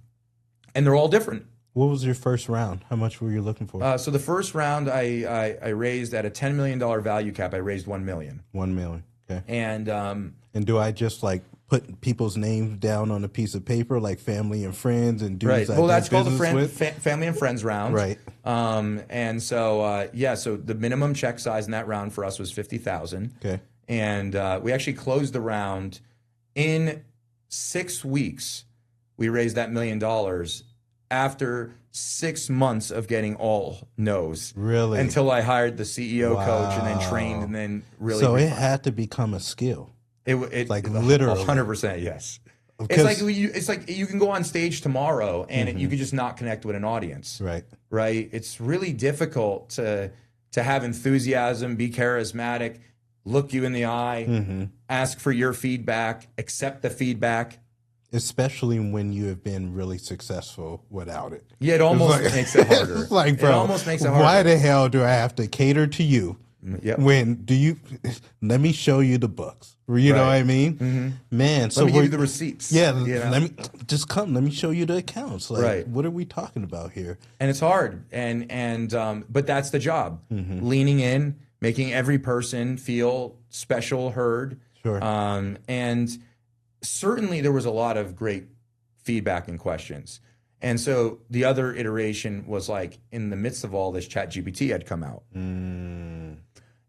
they're all different. What was your first round? How much were you looking for? So the first round I raised at a $10 million value cap. I raised 1 million. 1 million. Okay. And do I just like put people's names down on a piece of paper, like family and friends and dudes? right. Well, that's called the with? family and friends round. Right. And so so the minimum check size in that round for us was 50,000. Okay. And we actually closed the round in 6 weeks. We raised that $1 million after 6 months of getting all no's. Really? Until I hired the CEO coach and then trained and then really. So it had to become a skill. It like literally 100%. Yes. Because, It's like you can go on stage tomorrow and you can just not connect with an audience. Right. Right. It's really difficult to have enthusiasm, be charismatic, look you in the eye, ask for your feedback, accept the feedback. Especially when you have been really successful without it. Yeah, it almost makes it harder. It's like, bro, it almost makes it harder. Why the hell do I have to cater to you? Yep. Let me show you the books. You know what I mean? Man, so let me give you the receipts. Yeah, let me just come. Let me show you the accounts. Like, right. What are we talking about here? And it's hard. But that's the job. Leaning in, making every person feel special, heard. Sure. And certainly there was a lot of great feedback and questions. And so the other iteration was like in the midst of all this, ChatGPT had come out. And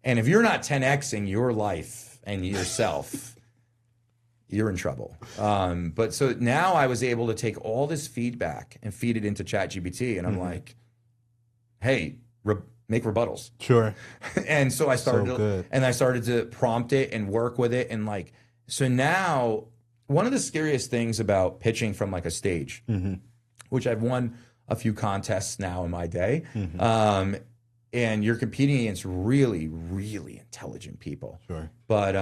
if you're not 10xing your life and yourself, you're in trouble. But so now I was able to take all this feedback and feed it into ChatGPT. And I'm like, hey, make rebuttals. Sure. And so I started to prompt it and work with it. And like, so now one of the scariest things about pitching from like a stage, which I've won a few contests now in my day, and you're competing against really, really intelligent people. Sure. But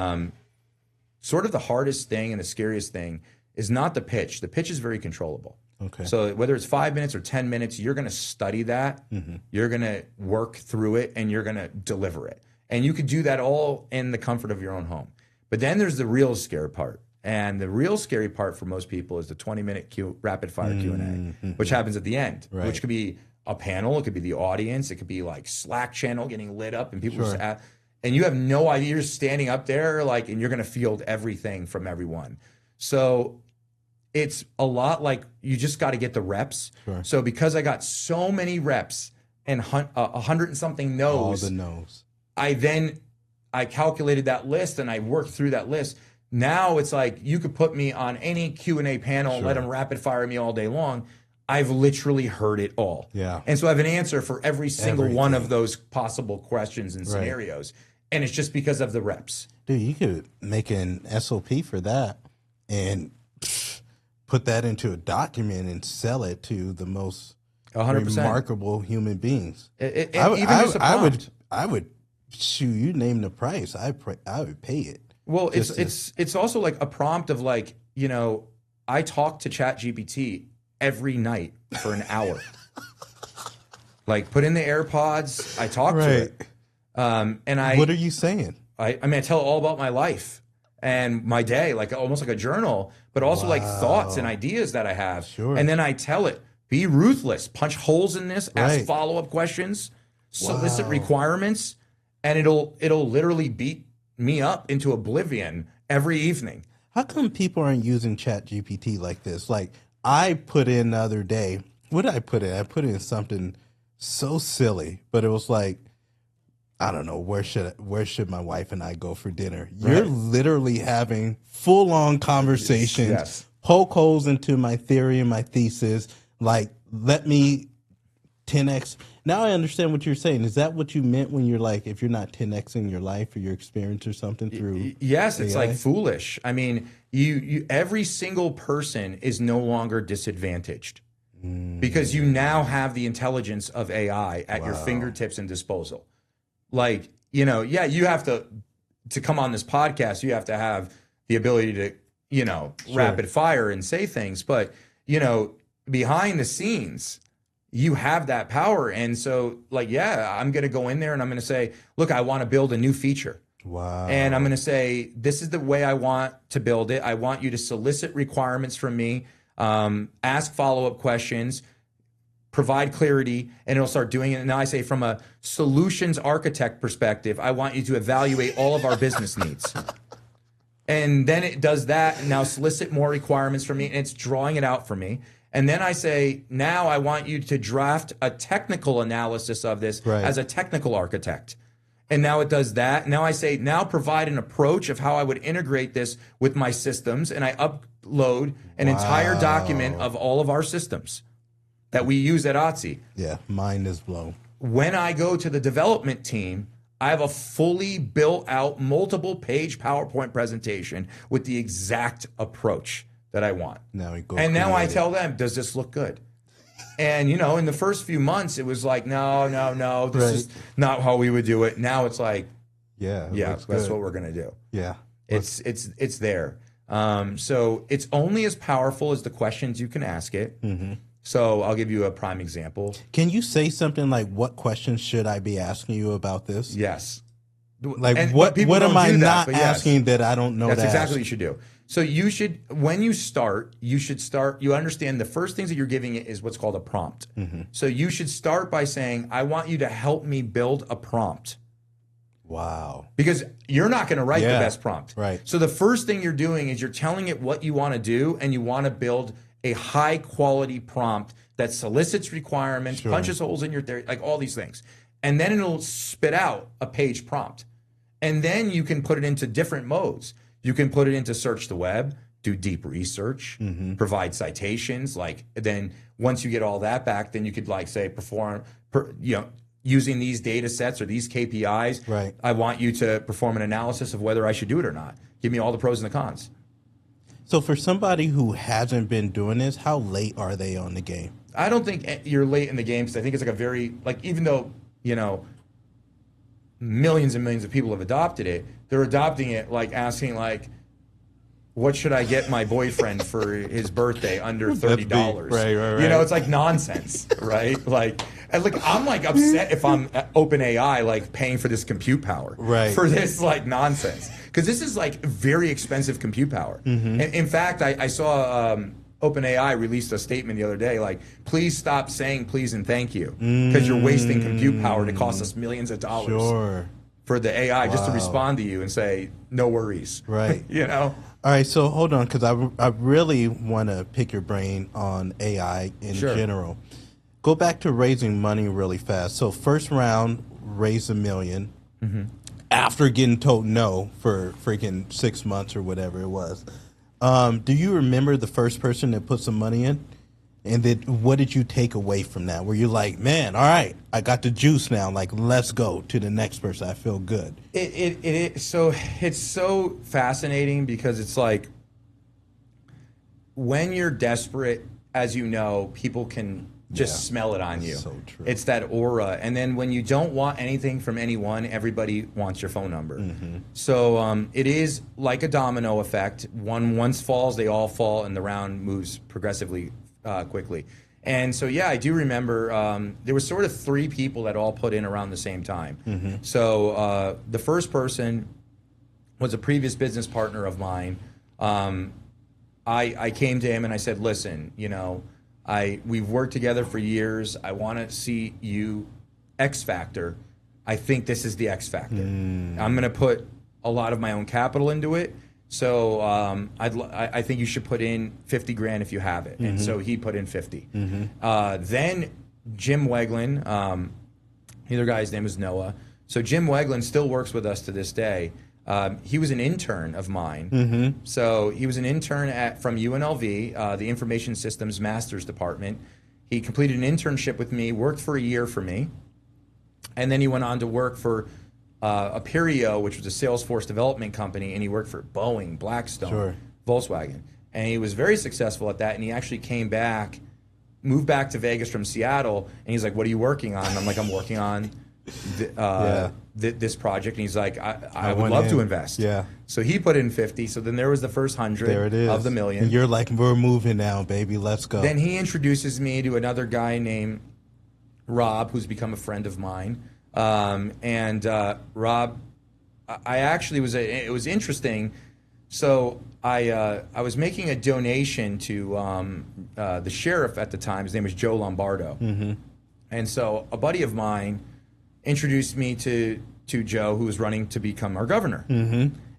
sort of the hardest thing and the scariest thing is not the pitch. The pitch is very controllable. Okay. So whether it's 5 minutes or 10 minutes, you're going to study that. You're going to work through it, and you're going to deliver it. And you could do that all in the comfort of your own home. But then there's the real scary part. And the real scary part for most people is the 20-minute rapid fire Q&A, which happens at the end, which could be a panel, it could be the audience, it could be like Slack channel getting lit up and people just and you have no idea, you're just standing up there like, and you're going to field everything from everyone. So it's a lot like you just got to get the reps. Sure. So because I got so many reps and 100 and something no's, all the no's, I calculated that list and I worked through that list. Now it's like you could put me on any Q&A panel and let them rapid fire me all day long. I've literally heard it all. Yeah. And so I have an answer for every single one of those possible questions and scenarios. And it's just because of the reps. Dude, you could make an SOP for that and put that into a document and sell it to the most 100%. remarkable human beings. I would shoot, you name the price. I would pay it. Well, it's also like a prompt of like, you know, I talk to ChatGPT every night for an hour. Like put in the AirPods, I talk to it. What are you saying? I mean, I tell it all about my life and my day, like almost like a journal, but also like thoughts and ideas that I have. Sure. And then I tell it, be ruthless, punch holes in this, ask follow-up questions, solicit requirements, and it'll literally beat me up into oblivion every evening. How come people aren't using ChatGPT like this? Like I put in the other day, what did I put in? I put in something so silly, but it was like, I don't know, where should my wife and I go for dinner? You're literally having full-on conversations, poke holes into my theory and my thesis, like let me 10x. Now I understand what you're saying. Is that what you meant when you're like, if you're not 10xing your life or your experience or something through? Yes, it's AI? like foolish. I mean, you every single person is no longer disadvantaged because you now have the intelligence of AI at your fingertips and disposal. Like, you know, you have to come on this podcast, you have to have the ability to, you know, rapid fire and say things, but, you know, behind the scenes, you have that power. And so like, I'm going to go in there and I'm going to say, look, I want to build a new feature. Wow. And I'm going to say, this is the way I want to build it. I want you to solicit requirements from me, ask follow-up questions, provide clarity, and it'll start doing it. And now I say, from a solutions architect perspective, I want you to evaluate all of our business needs. And then it does that, and now solicit more requirements from me, and it's drawing it out for me. And then I say, now I want you to draft a technical analysis of this as a technical architect. And now it does that. Now I say, now provide an approach of how I would integrate this with my systems, and I upload an entire document of all of our systems that we use at OTSI. Yeah, mind is blown. When I go to the development team, I have a fully built out multiple page PowerPoint presentation with the exact approach that I want. Now I tell them, does this look good? And, you know, in the first few months, it was like, no, this is not how we would do it. Now it's like, yeah, that's what we're going to do. Yeah. It's there. So it's only as powerful as the questions you can ask it. Mm-hmm. So I'll give you a prime example. Can you say something like, what questions should I be asking you about this? Yes. Like, what am I not asking that I don't know? That's exactly what you should do. So you should, when you start, you understand the first things that you're giving it is what's called a prompt. Mm-hmm. So you should start by saying, I want you to help me build a prompt. Wow. Because you're not going to write the best prompt. Right. So the first thing you're doing is you're telling it what you want to do, and you want to build a high quality prompt that solicits requirements, punches holes in your theory, like all these things. And then it'll spit out a page prompt. And then you can put it into different modes. You can put it into search the web, do deep research, provide citations. Like, then once you get all that back, then you could like say using these data sets or these KPIs. Right. I want you to perform an analysis of whether I should do it or not. Give me all the pros and the cons. So for somebody who hasn't been doing this, how late are they on the game? I don't think you're late in the game, because I think it's like a very, like, even though, you know, millions and millions of people have adopted it, they're adopting it like asking like, what should I get my boyfriend for his birthday under $30? Right. You know, it's like nonsense, right? Like, and like, I'm like upset if I'm at OpenAI like paying for this compute power, for this like nonsense, because this is like very expensive compute power. Mm-hmm. And in fact, I saw OpenAI released a statement the other day like, please stop saying please and thank you, because you're wasting compute power to cost us millions of dollars for the AI just to respond to you and say no worries, right? You know. All right, so hold on, because I really want to pick your brain on AI in general. Go back to raising money really fast. So first round, raise $1 million after getting told no for freaking 6 months or whatever it was. Do you remember the first person that put some money in? And then what did you take away from that? Were you like, man, all right, I got the juice now. Like, let's go to the next person. I feel good. It's so fascinating, because it's like, when you're desperate, as you know, people can just smell it on you. So true. It's that aura. And then when you don't want anything from anyone, everybody wants your phone number. Mm-hmm. So it is like a domino effect. One once falls, they all fall, and the round moves progressively quickly. And so, yeah, I do remember there was sort of 3 people that all put in around the same time. Mm-hmm. So the first person was a previous business partner of mine. I came to him and I said, listen, you know, we've worked together for years. I want to see you X Factor. I think this is the X Factor. I'm going to put a lot of my own capital into it. So I think you should put in 50 grand if you have it. And so he put in 50. Then Jim Weglin, the other guy's name is Noah. So Jim Weglin still works with us to this day. He was an intern of mine. So he was an intern from UNLV, the Information Systems Master's Department. He completed an internship with me, worked for a year for me, and then he went on to work for Aperio, which was a Salesforce development company, and he worked for Boeing, Blackstone, Volkswagen. And he was very successful at that, and he actually came back, moved back to Vegas from Seattle, and he's like, what are you working on? And I'm like, I'm working on this project. And he's like, I would love to invest. Yeah. So he put in 50. So then there was the first 100 of the million. And you're like, we're moving now, baby. Let's go. Then he introduces me to another guy named Rob, who's become a friend of mine. Rob, I actually it was interesting. So I was making a donation to the sheriff at the time. His name was Joe Lombardo. And so a buddy of mine introduced me to Joe, who was running to become our governor.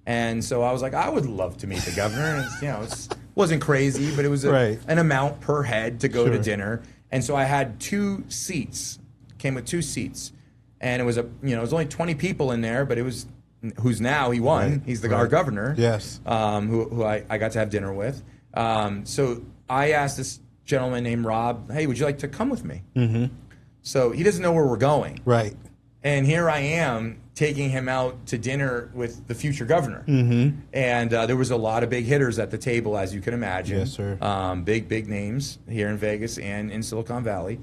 And so I was like, I would love to meet the governor. And it wasn't crazy, but it was an amount per head to go to dinner. And so I had 2 seats, came with 2 seats. And it was it was only 20 people in there, but it was, he won. He's our governor. Yes. Who I got to have dinner with. So I asked this gentleman named Rob, hey, would you like to come with me? So he doesn't know where we're going. Right. And here I am taking him out to dinner with the future governor. And there was a lot of big hitters at the table, as you can imagine. Yes, sir. Big names here in Vegas and in Silicon Valley.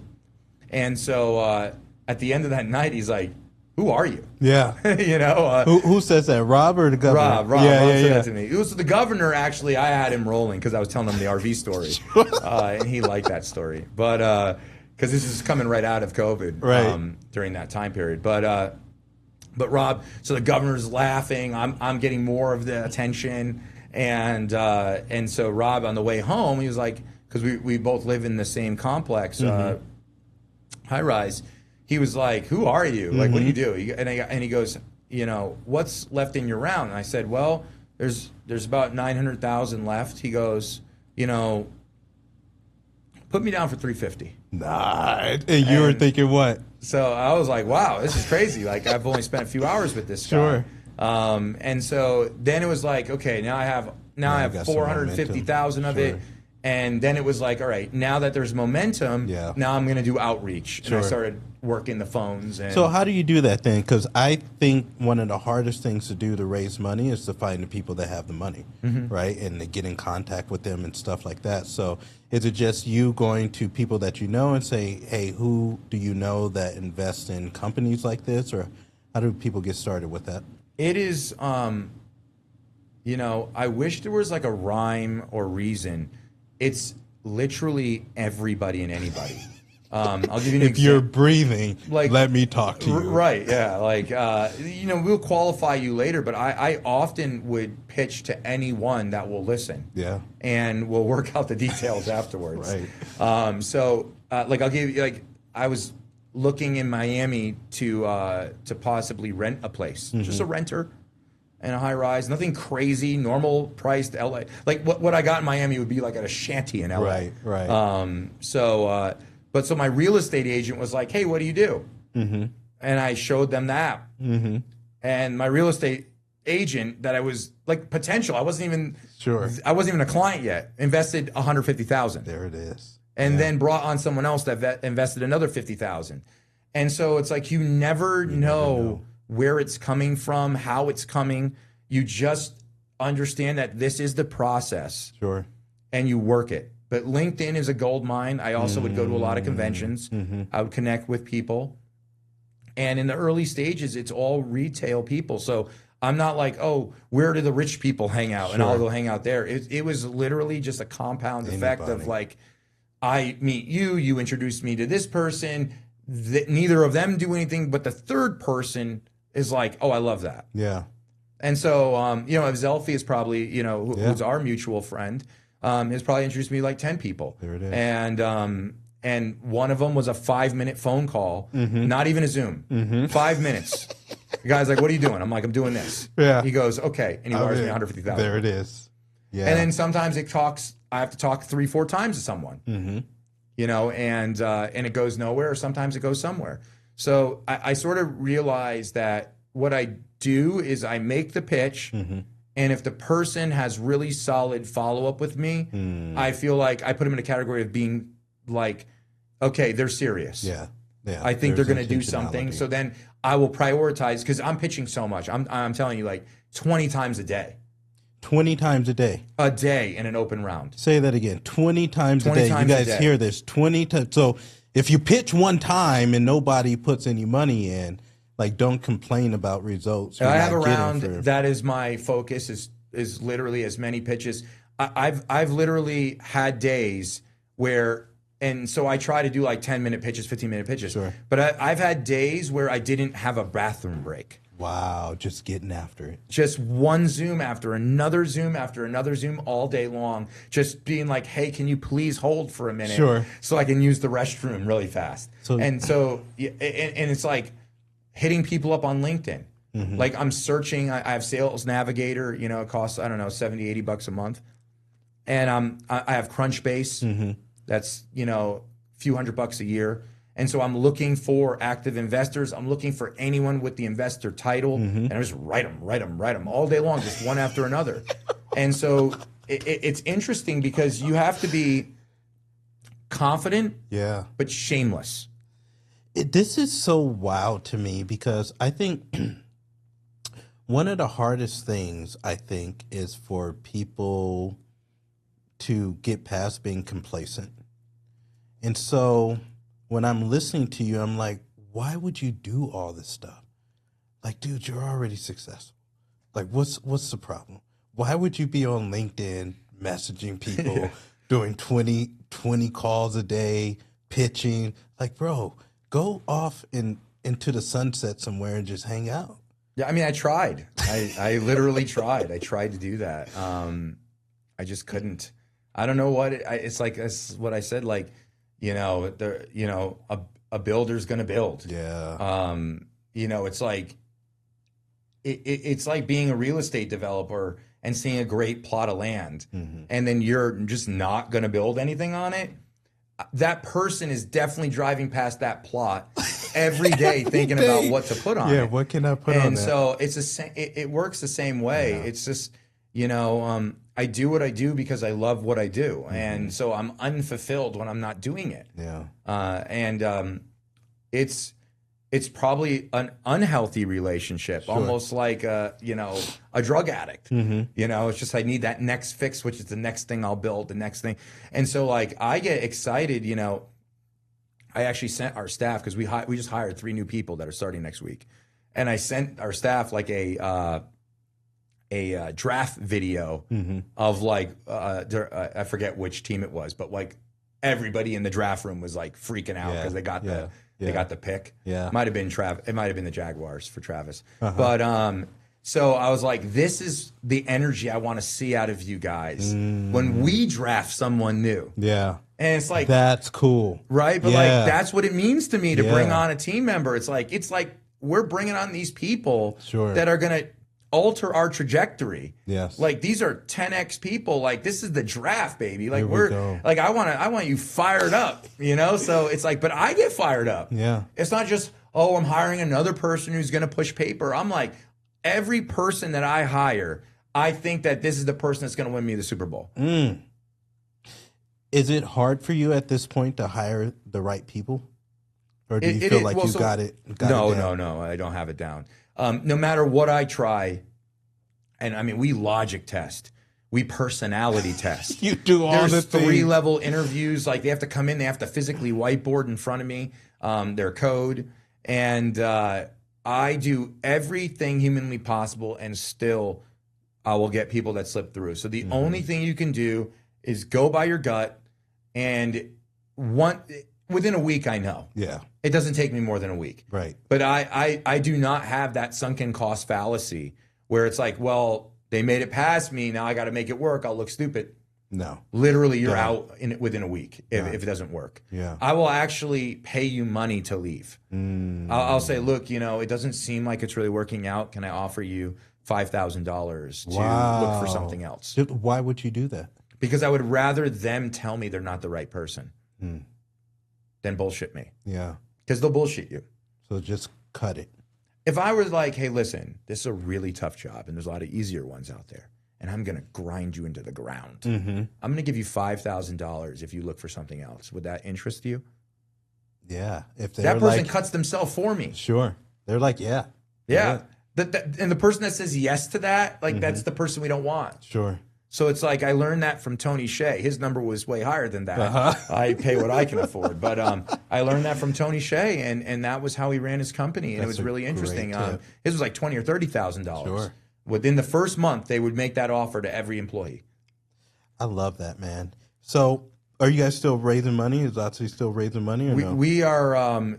And so at the end of that night, he's like, who are you? Yeah. Who says that? Rob or the governor? Rob said that to me. It was the governor, actually. I had him rolling because I was telling him the RV story. And he liked that story. But because this is coming right out of COVID during that time period. But Rob, so the governor's laughing. I'm getting more of the attention. And so Rob, on the way home, he was like, because we both live in the same complex, high rise. He was like, who are you? Like, what do you do? And he goes, what's left in your round? And I said, well, there's about 900,000 left. He goes, put me down for 350. Nah. And you were thinking what? So I was like, wow, this is crazy. Like, I've only spent a few hours with this guy. And so then it was like, okay, now I have 450,000 of it. And then it was like, all right, now that there's momentum, now I'm going to do outreach. And I started working the phones. So how do you do that then? Because I think one of the hardest things to do to raise money is to find the people that have the money, right? And to get in contact with them and stuff like that. So is it just you going to people that you know and say, hey, who do you know that invest in companies like this? Or how do people get started with that? It is, I wish there was like a rhyme or reason. It's literally everybody and anybody. I'll give you an example. If you're breathing, let me talk to you. Right, yeah. Like, we'll qualify you later, but I often would pitch to anyone that will listen. Yeah. And we'll work out the details afterwards. Right. I'll give you, I was looking in Miami to possibly rent a place. Just a renter. And a high rise, nothing crazy, normal priced LA. Like what I got in Miami would be like at a shanty in LA. Right. So my real estate agent was like, hey, what do you do? And I showed them that. And my real estate agent that I was like potential, I wasn't even a client yet, invested $150,000. There it is. And then brought on someone else that invested another $50,000. And so it's like you never know where it's coming from, how it's coming. You just understand that this is the process. Sure. And you work it. But LinkedIn is a gold mine. I also would go to a lot of conventions. I would connect with people. And in the early stages, it's all retail people. So I'm not like, oh, where do the rich people hang out? And I'll go hang out there. It was literally just a compound effect of like, I meet you, you introduce me to this person. Neither of them do anything, but the third person is like, oh, I love that. Yeah. And so, Zelfi is probably, who's our mutual friend, has probably introduced me to like 10 people. There it is. And one of them was a 5-minute phone call, not even a Zoom, 5 minutes. The guy's like, what are you doing? I'm like, I'm doing this. Yeah. He goes, okay. And he wires me $150,000. There it is. Yeah. And then sometimes I have to talk 3-4 times to someone, and it goes nowhere, or sometimes it goes somewhere. So I sort of realized that what I do is I make the pitch, and if the person has really solid follow-up with me, I feel like I put them in a category of being like, okay, they're serious. Yeah. I think they're going to do something. So then I will prioritize, because I'm pitching so much. I'm telling you, like 20 times a day. 20 times a day. A day in an open round. Say that again. 20 times a day. You guys hear this? 20 times. So if you pitch one time and nobody puts any money in, like, don't complain about results. I have a round that is my focus, is literally as many pitches. I've literally had days where, and so I try to do like 10-minute pitches, 15-minute pitches. Sure. But I've had days where I didn't have a bathroom break. Wow, just getting after it. Just one Zoom after another Zoom after another Zoom all day long. Just being like, hey, can you please hold for a minute Sure. so I can use the restroom really fast? And it's like hitting people up on LinkedIn. Like I'm searching, I have Sales Navigator, you know, it costs, I don't know, 70, $80 a month. And I have Crunchbase. That's, you know, a few $100 a year. And so I'm looking for active investors. I'm looking for anyone with the investor title. And I just write them all day long, just one after another. And so it's interesting because you have to be confident, but shameless. This is so wild to me because I think one of the hardest things, I think, is for people to get past being complacent. And so when I'm listening to you, I'm like, why would you do all this stuff? Like, dude, you're already successful. Like, what's the problem? Why would you be on LinkedIn messaging people, doing 20 calls a day, pitching? Like, bro, go off into the sunset somewhere and just hang out. Yeah, I mean, I tried. I literally tried. I tried to do that. I just couldn't. I don't know what it's like. That's what I said. Like, you know, a builder's gonna build. Yeah. You know, it's like it's like being a real estate developer and seeing a great plot of land, and then you're just not gonna build anything on it. That person is definitely driving past that plot every day thinking about what to put on it. Yeah, what can I put on that? And so it's it works the same way. Yeah. It's just, you know, I do what I do because I love what I do. And so I'm unfulfilled when I'm not doing it. Yeah. It's probably an unhealthy relationship, almost like you know, a drug addict. You know, it's just I need that next fix, which is the next thing I'll build, the next thing. And so like I get excited, you know. I actually sent our staff because we just hired 3 new people that are starting next week, and I sent our staff like a draft video of like I forget which team it was, but like everybody in the draft room was like freaking out because they got the pick. Yeah, it might have been the Jaguars for Travis. But so I was like, this is the energy I want to see out of you guys when we draft someone new. Yeah. And it's like, that's cool. Right? But like, that's what it means to me to bring on a team member. It's like we're bringing on these people that are going to alter our trajectory. Yes. Like these are 10x people. Like this is the draft, baby. Like like, I want you fired up, you know? So it's like, but I get fired up. Yeah. It's not just, oh, I'm hiring another person who's going to push paper. I'm like, every person that I hire, I think that this is the person that's going to win me the Super Bowl. Is it hard for you at this point to hire the right people? Or do you feel like you got it down? No, I don't have it down. No matter what I try, and I mean, we logic test, we personality test. You do all There's the 3-level interviews. Like they have to come in, they have to physically whiteboard in front of me their code. And I do everything humanly possible, and still I will get people that slip through. So the only thing you can do is go by your gut. And within a week, I know. Yeah. It doesn't take me more than a week. Right. But I do not have that sunken cost fallacy where it's like, well, they made it past me. Now I got to make it work. I'll look stupid. No. Literally, you're out within a week if it doesn't work. Yeah. I will actually pay you money to leave. I'll say, look, you know, it doesn't seem like it's really working out. Can I offer you $5,000 to look for something else? Why would you do that? Because I would rather them tell me they're not the right person than bullshit me. Yeah. Because they'll bullshit you. So just cut it. If I was like, hey, listen, this is a really tough job and there's a lot of easier ones out there, and I'm going to grind you into the ground. I'm going to give you $5,000 if you look for something else. Would that interest you? Yeah. If that person cuts themselves for me. Sure. They're like, yeah. Yeah. And the person that says yes to that, like that's the person we don't want. Sure. So it's like I learned that from Tony Hsieh. His number was way higher than that. I pay what I can afford. But I learned that from Tony Hsieh, and that was how he ran his company. And it was really interesting. His was like $20,000 or $30,000. Sure. Within the first month, they would make that offer to every employee. I love that, man. So are you guys still raising money? Is Otsy still raising money or no? We are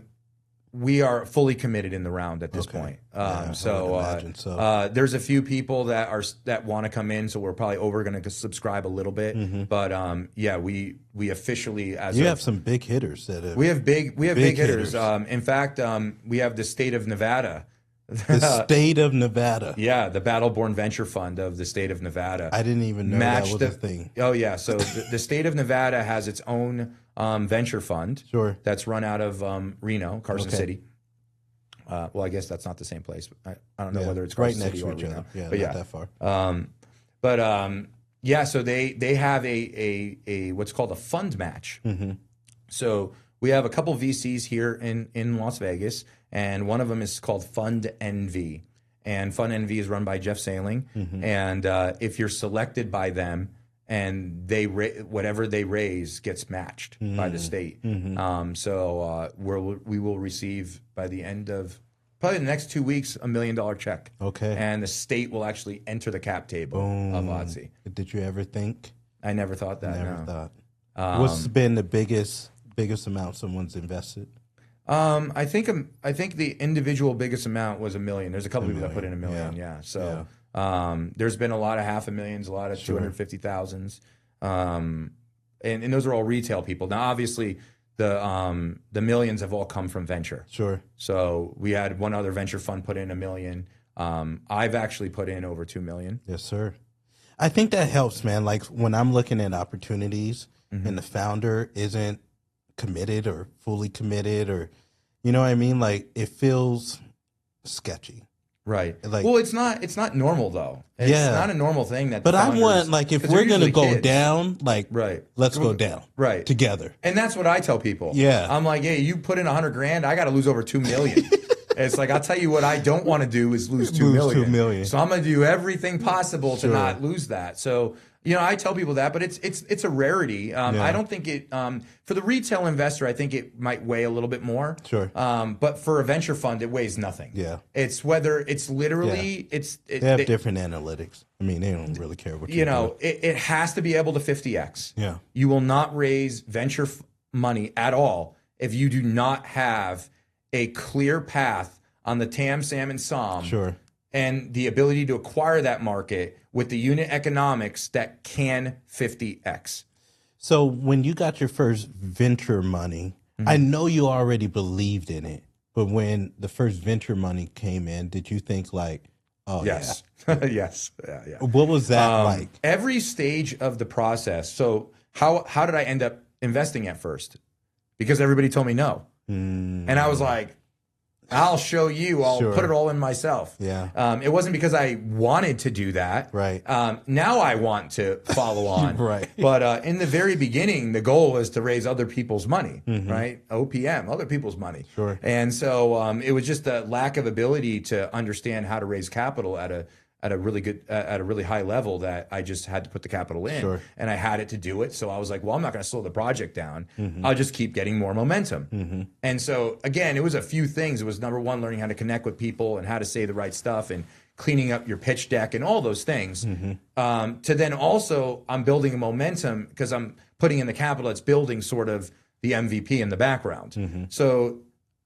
we are fully committed in the round at this point. I would imagine so. There's a few people that want to come in, so we're probably going to subscribe a little bit. But yeah, we officially have some big hitters that have, we have big hitters. In fact, we have the state of Nevada. The state of Nevada. Yeah, the Battleborn Venture Fund of the state of Nevada. I didn't even know that was a thing. Oh yeah, so the state of Nevada has its own venture fund. Sure. That's run out of Reno, Carson City. Well, I guess that's not the same place. I don't know whether it's Carson right next City to each or Reno. other. Yeah, but not that far. Yeah, so they have a what's called a fund match. So we have a couple VCs here in Las Vegas, and one of them is called Fund NV. And Fund NV is run by Jeff Sailing. And if you're selected by them, and whatever they raise gets matched by the state. So we will receive by the end of probably the next 2 weeks $1 million check. Okay. And the state will actually enter the cap table of ODCE. Did you ever think? I never thought that. Never thought. What's been the biggest amount someone's invested? I think the individual biggest amount was $1 million. There's a couple people that put in $1 million. Yeah. So there's been a lot of $500,000s, a lot of 250,000s, and those are all retail people. Now, obviously, the millions have all come from venture. Sure. So we had one other venture fund put in $1 million. I've actually put in over $2 million. Yes, sir. I think that helps, man. Like when I'm looking at opportunities and the founder isn't committed or fully committed, or you know what I mean, like it feels sketchy, right? Like, well, it's not normal though. It's not a normal thing that. But I want, like, if we're gonna go down, like, let's go down, together. And that's what I tell people. Yeah, I'm like, hey, you put in $100,000, I got to lose over $2 million. It's like, I'll tell you what I don't want to do is lose $2 million. So I'm going to do everything possible to not lose that. So, you know, I tell people that, but it's a rarity. I don't think it, for the retail investor, I think it might weigh a little bit more. Sure. But for a venture fund, it weighs nothing. Yeah. It's whether it's literally, they have different analytics. I mean, they don't really care what you know, it has to be able to 50x. Yeah. You will not raise venture money at all if you do not have a clear path on the TAM, SAM, and SOM. Sure. And the ability to acquire that market with the unit economics that can 50x. So when you got your first venture money, I know you already believed in it, but when the first venture money came in, did you think like, oh, yes. Yes. Yeah. What was that like? Every stage of the process. So how did I end up investing at first? Because everybody told me no. And I was like, I'll show you. I'll put it all in myself. Yeah. It wasn't because I wanted to do that. Right. Now I want to follow on. Right. But in the very beginning, the goal was to raise other people's money. Right. OPM, other people's money. Sure. And so it was just a lack of ability to understand how to raise capital at a really high level that I just had to put the capital in. Sure. And I had it to do it. So I was like, well, I'm not going to slow the project down. I'll just keep getting more momentum. And so again, it was a few things. It was number one, learning how to connect with people and how to say the right stuff and cleaning up your pitch deck and all those things. To then also, I'm building a momentum because I'm putting in the capital that's building sort of the MVP in the background. So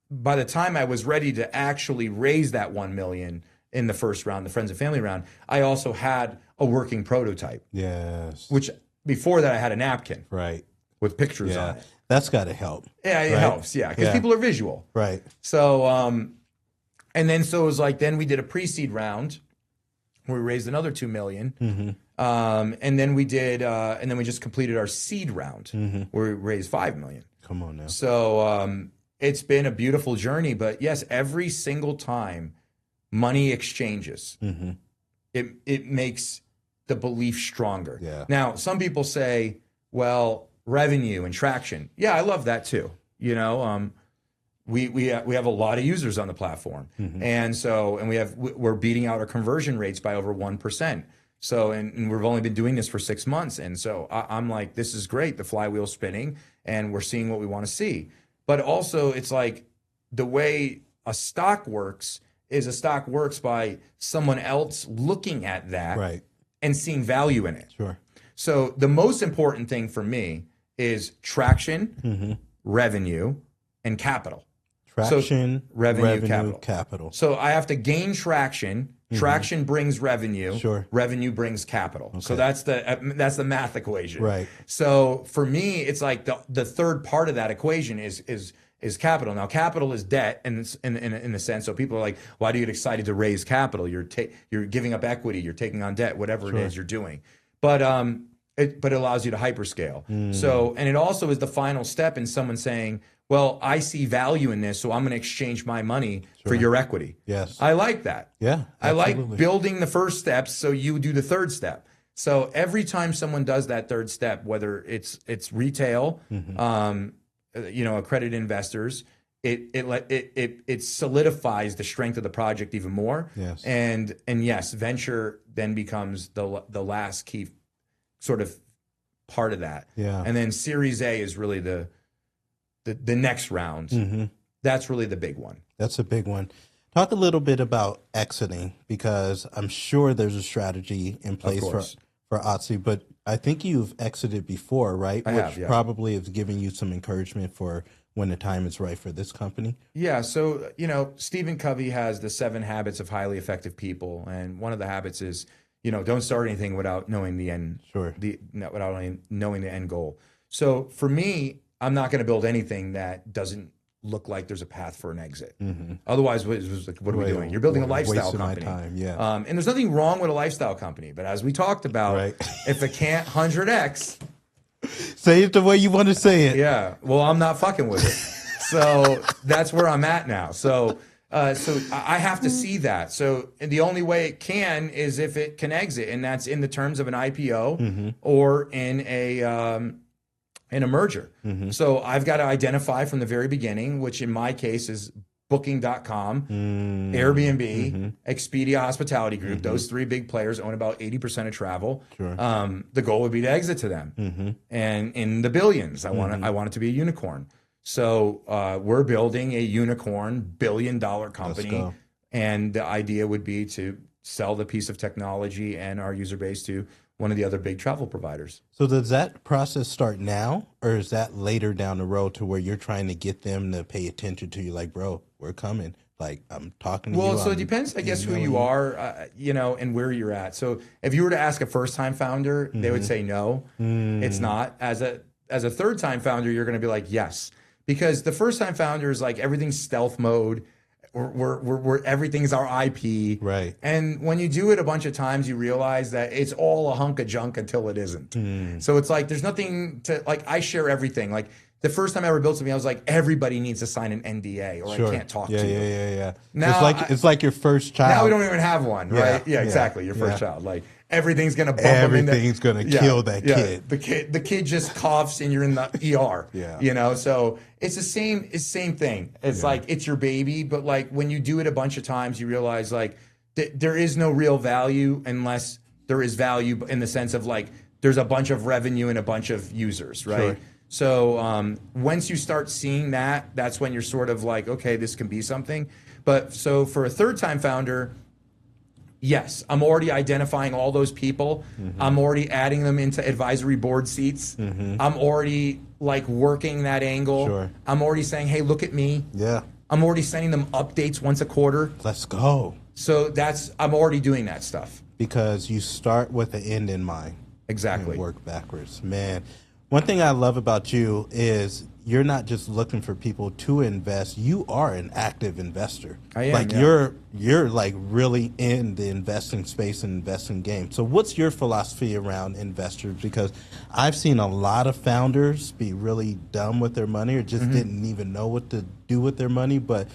by the time I was ready to actually raise that 1 million in the first round, the friends and family round, I also had a working prototype. Yes. Which before that I had a napkin. Right. With pictures on it. That's got to help. Yeah, it helps. Yeah, because people are visual. Right. So, and then so it was like, then we did a pre-seed round where we raised another 2 million. And then we did, and then we just completed our seed round where we raised 5 million. Come on now. So it's been a beautiful journey, but yes, every single time money exchanges, it makes the belief stronger. Yeah. Now, some people say, well, revenue and traction. Yeah, I love that too. You know, we have a lot of users on the platform, and so we're beating out our conversion rates by over 1%. So and we've only been doing this for 6 months, and so I'm like, this is great. The flywheel's spinning, and we're seeing what we want to see. But also, it's like the way a stock works is a stock works by someone else looking at that and seeing value in it. Sure. So the most important thing for me is traction, revenue, and capital. Traction, revenue, capital. So I have to gain traction. Traction brings revenue. Sure. Revenue brings capital. So that's the math equation. Right. So for me, it's like the third part of that equation is capital. Now, capital is debt in a sense. So people are like, why do you get excited to raise capital? You're giving up equity. You're taking on debt. Whatever it is you're doing. But it allows you to hyperscale. So, and it also is the final step in someone saying, well, I see value in this, so I'm going to exchange my money for your equity. Yes. I like that. Yeah, I like building the first steps so you do the third step. So every time someone does that third step, whether it's retail, accredited investors, it solidifies the strength of the project even more. Yes. And yes, venture then becomes the last key sort of part of that. Yeah. And then Series A is really the next round. That's really the big one. That's a big one. Talk a little bit about exiting, because I'm sure there's a strategy in place for Otzi, but I think you've exited before, right? Which probably is giving you some encouragement for when the time is right for this company. Yeah. So, Stephen Covey has the 7 habits of highly effective people. And one of the habits is, don't start anything without knowing the end. Sure. Without knowing the end goal. So for me, I'm not going to build anything that doesn't look like there's a path for an exit. Otherwise, what are we doing? You're building a lifestyle company. My time, yeah. And there's nothing wrong with a lifestyle company. But as we talked about, if it can't 100x, say it the way you want to say it. Yeah. Well, I'm not fucking with it. So that's where I'm at now. So I have to see that. So the only way it can is if it can exit, and that's in the terms of an IPO or in a merger. So I've got to identify from the very beginning, which in my case is Booking.com, Airbnb, Expedia Hospitality Group. Those 3 big players own about 80% of travel. Sure. The goal would be to exit to them, and in the billions. I want it to be a unicorn. So we're building a unicorn billion-dollar company, and the idea would be to sell the piece of technology and our user base to one of the other big travel providers. So does that process start now, or is that later down the road to where you're trying to get them to pay attention to you? Like, bro, we're coming. Like, I'm talking to you. Well, so it depends, I guess, who you are, and where you're at. So if you were to ask a first-time founder, they would say no, it's not. As a third-time founder, you're going to be like, yes. Because the first-time founder is like everything's stealth mode. We're everything's our IP. Right. And when you do it a bunch of times, you realize that it's all a hunk of junk until it isn't. So it's like there's nothing to, like, I share everything. Like the first time I ever built something, I was like, everybody needs to sign an NDA or I can't talk to you. Yeah. Now it's like your first child. Now we don't even have one, right? Yeah, exactly. Your first child. Like everything's gonna bump everything's gonna kill that kid. The kid just coughs and you're in the ER. So it's the same thing. It's like it's your baby, but like when you do it a bunch of times, you realize like there is no real value unless there is value in the sense of like there's a bunch of revenue and a bunch of users, right? Sure. So once you start seeing that, that's when you're sort of like, okay, this can be something. But so for a third-time founder, yes, I'm already identifying all those people. I'm already adding them into advisory board seats. I'm already like working that angle. Sure. I'm already saying, hey, look at me. Yeah. I'm already sending them updates once a quarter. Let's go. So I'm already doing that stuff. Because you start with the end in mind. Exactly. And work backwards. Man, one thing I love about you is you're not just looking for people to invest. You are an active investor. I am. Like you're like really in the investing space and investing game. So what's your philosophy around investors? Because I've seen a lot of founders be really dumb with their money or just didn't even know what to do with their money. But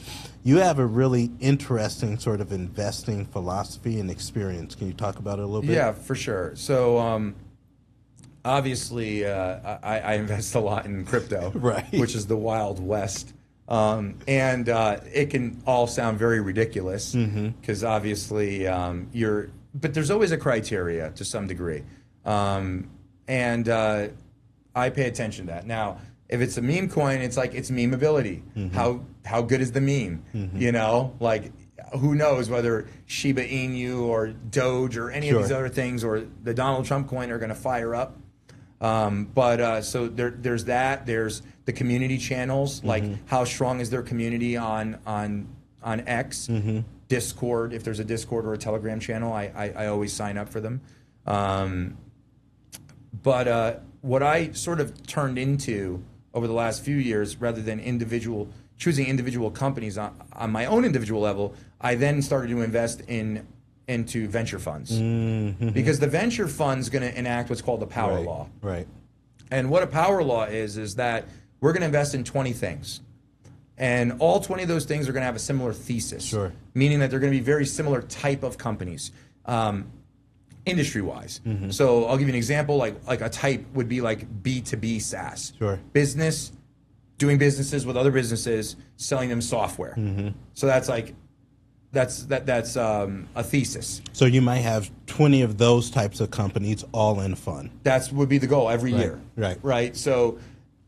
you have a really interesting sort of investing philosophy and experience. Can you talk about it a little bit? Yeah, for sure. So obviously, I invest a lot in crypto, right? Which is the Wild West. And it can all sound very ridiculous because obviously but there's always a criteria to some degree. And I pay attention to that. Now, if it's a meme coin, it's like it's memeability. How good is the meme? Like who knows whether Shiba Inu or Doge or any of these other things or the Donald Trump coin are going to fire up. So there's that. There's the community channels, like how strong is their community on X, Discord. If there's a Discord or a Telegram channel, I always sign up for them. What I sort of turned into over the last few years, rather than choosing individual companies on my own individual level, I then started to invest into venture funds, because the venture fund's going to enact what's called the power law. Right. And what a power law is that we're going to invest in 20 things. And all 20 of those things are going to have a similar thesis. Sure. Meaning that they're going to be very similar type of companies, industry-wise. So I'll give you an example. Like a type would be like B2B SaaS. Sure. Business, doing businesses with other businesses, selling them software. So that's like, that's a thesis. So you might have 20 of those types of companies all in fund. That would be the goal every year. Right. So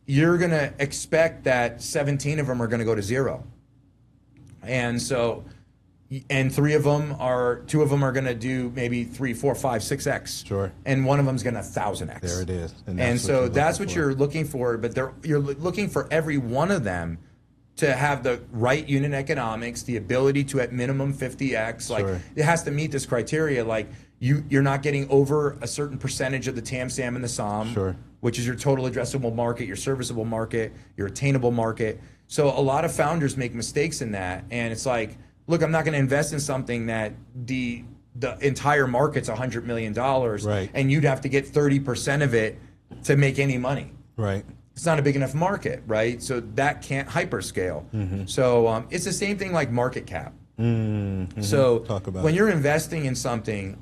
you're going to expect that 17 of them are going to go to zero. And so, and two of them are going to do maybe 3, 4, 5, 6x. Sure. And one of them is going to 1,000x. There it is. And so that's what you're looking for. But you're looking for every one of them to have the right unit economics, the ability to at minimum 50x. Like it has to meet this criteria. Like you're not getting over a certain percentage of the TAM, SAM, and the SOM, which is your total addressable market, your serviceable market, your attainable market. So a lot of founders make mistakes in that, and it's like, look, I'm not going to invest in something that the entire market's $100 million, and you'd have to get 30% of it to make any money. Right. It's not a big enough market, right? So that can't hyperscale. So it's the same thing like market cap. So when you're investing in something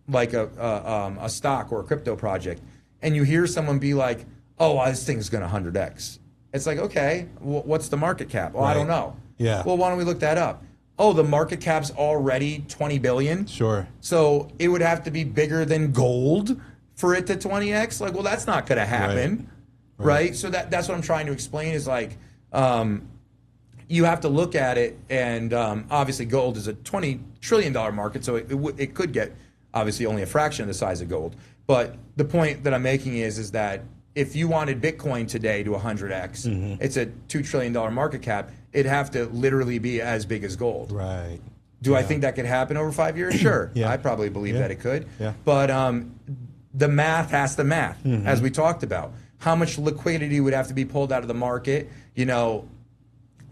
like a stock or a crypto project, and you hear someone be like, "Oh, this thing's going to 100x," it's like, okay, what's the market cap? Well, I don't know. Yeah. Well, why don't we look that up? Oh, the market cap's already 20 billion. Sure. So it would have to be bigger than gold for it to 20x. Like, well, that's not going to happen. Right. So that's what I'm trying to explain is like, you have to look at it, and obviously gold is a $20 trillion market, so it could get obviously only a fraction of the size of gold. But the point that I'm making is that if you wanted Bitcoin today to 100x, it's a $2 trillion market cap. It'd have to literally be as big as gold. Right. Do I think that could happen over 5 years? Sure. I probably believe that it could. But the math has to math, as we talked about. How much liquidity would have to be pulled out of the market? You know,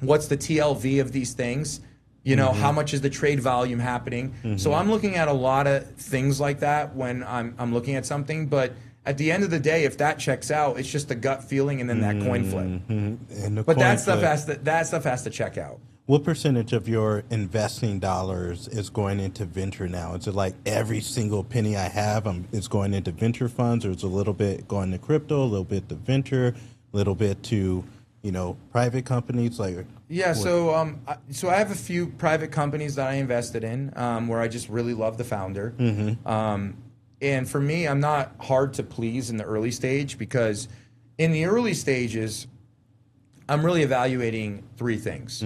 what's the TLV of these things? You know, how much is the trade volume happening? So I'm looking at a lot of things like that when I'm looking at something. But at the end of the day, if that checks out, it's just a gut feeling and then that coin flip. But that stuff has to check out. What percentage of your investing dollars is going into venture now? Is it like every single penny I have is going into venture funds, or is it a little bit going to crypto, a little bit to venture, a little bit to, private companies? Like, so I have a few private companies that I invested in where I just really love the founder. And for me, I'm not hard to please in the early stage, because in the early stages, I'm really evaluating 3 things.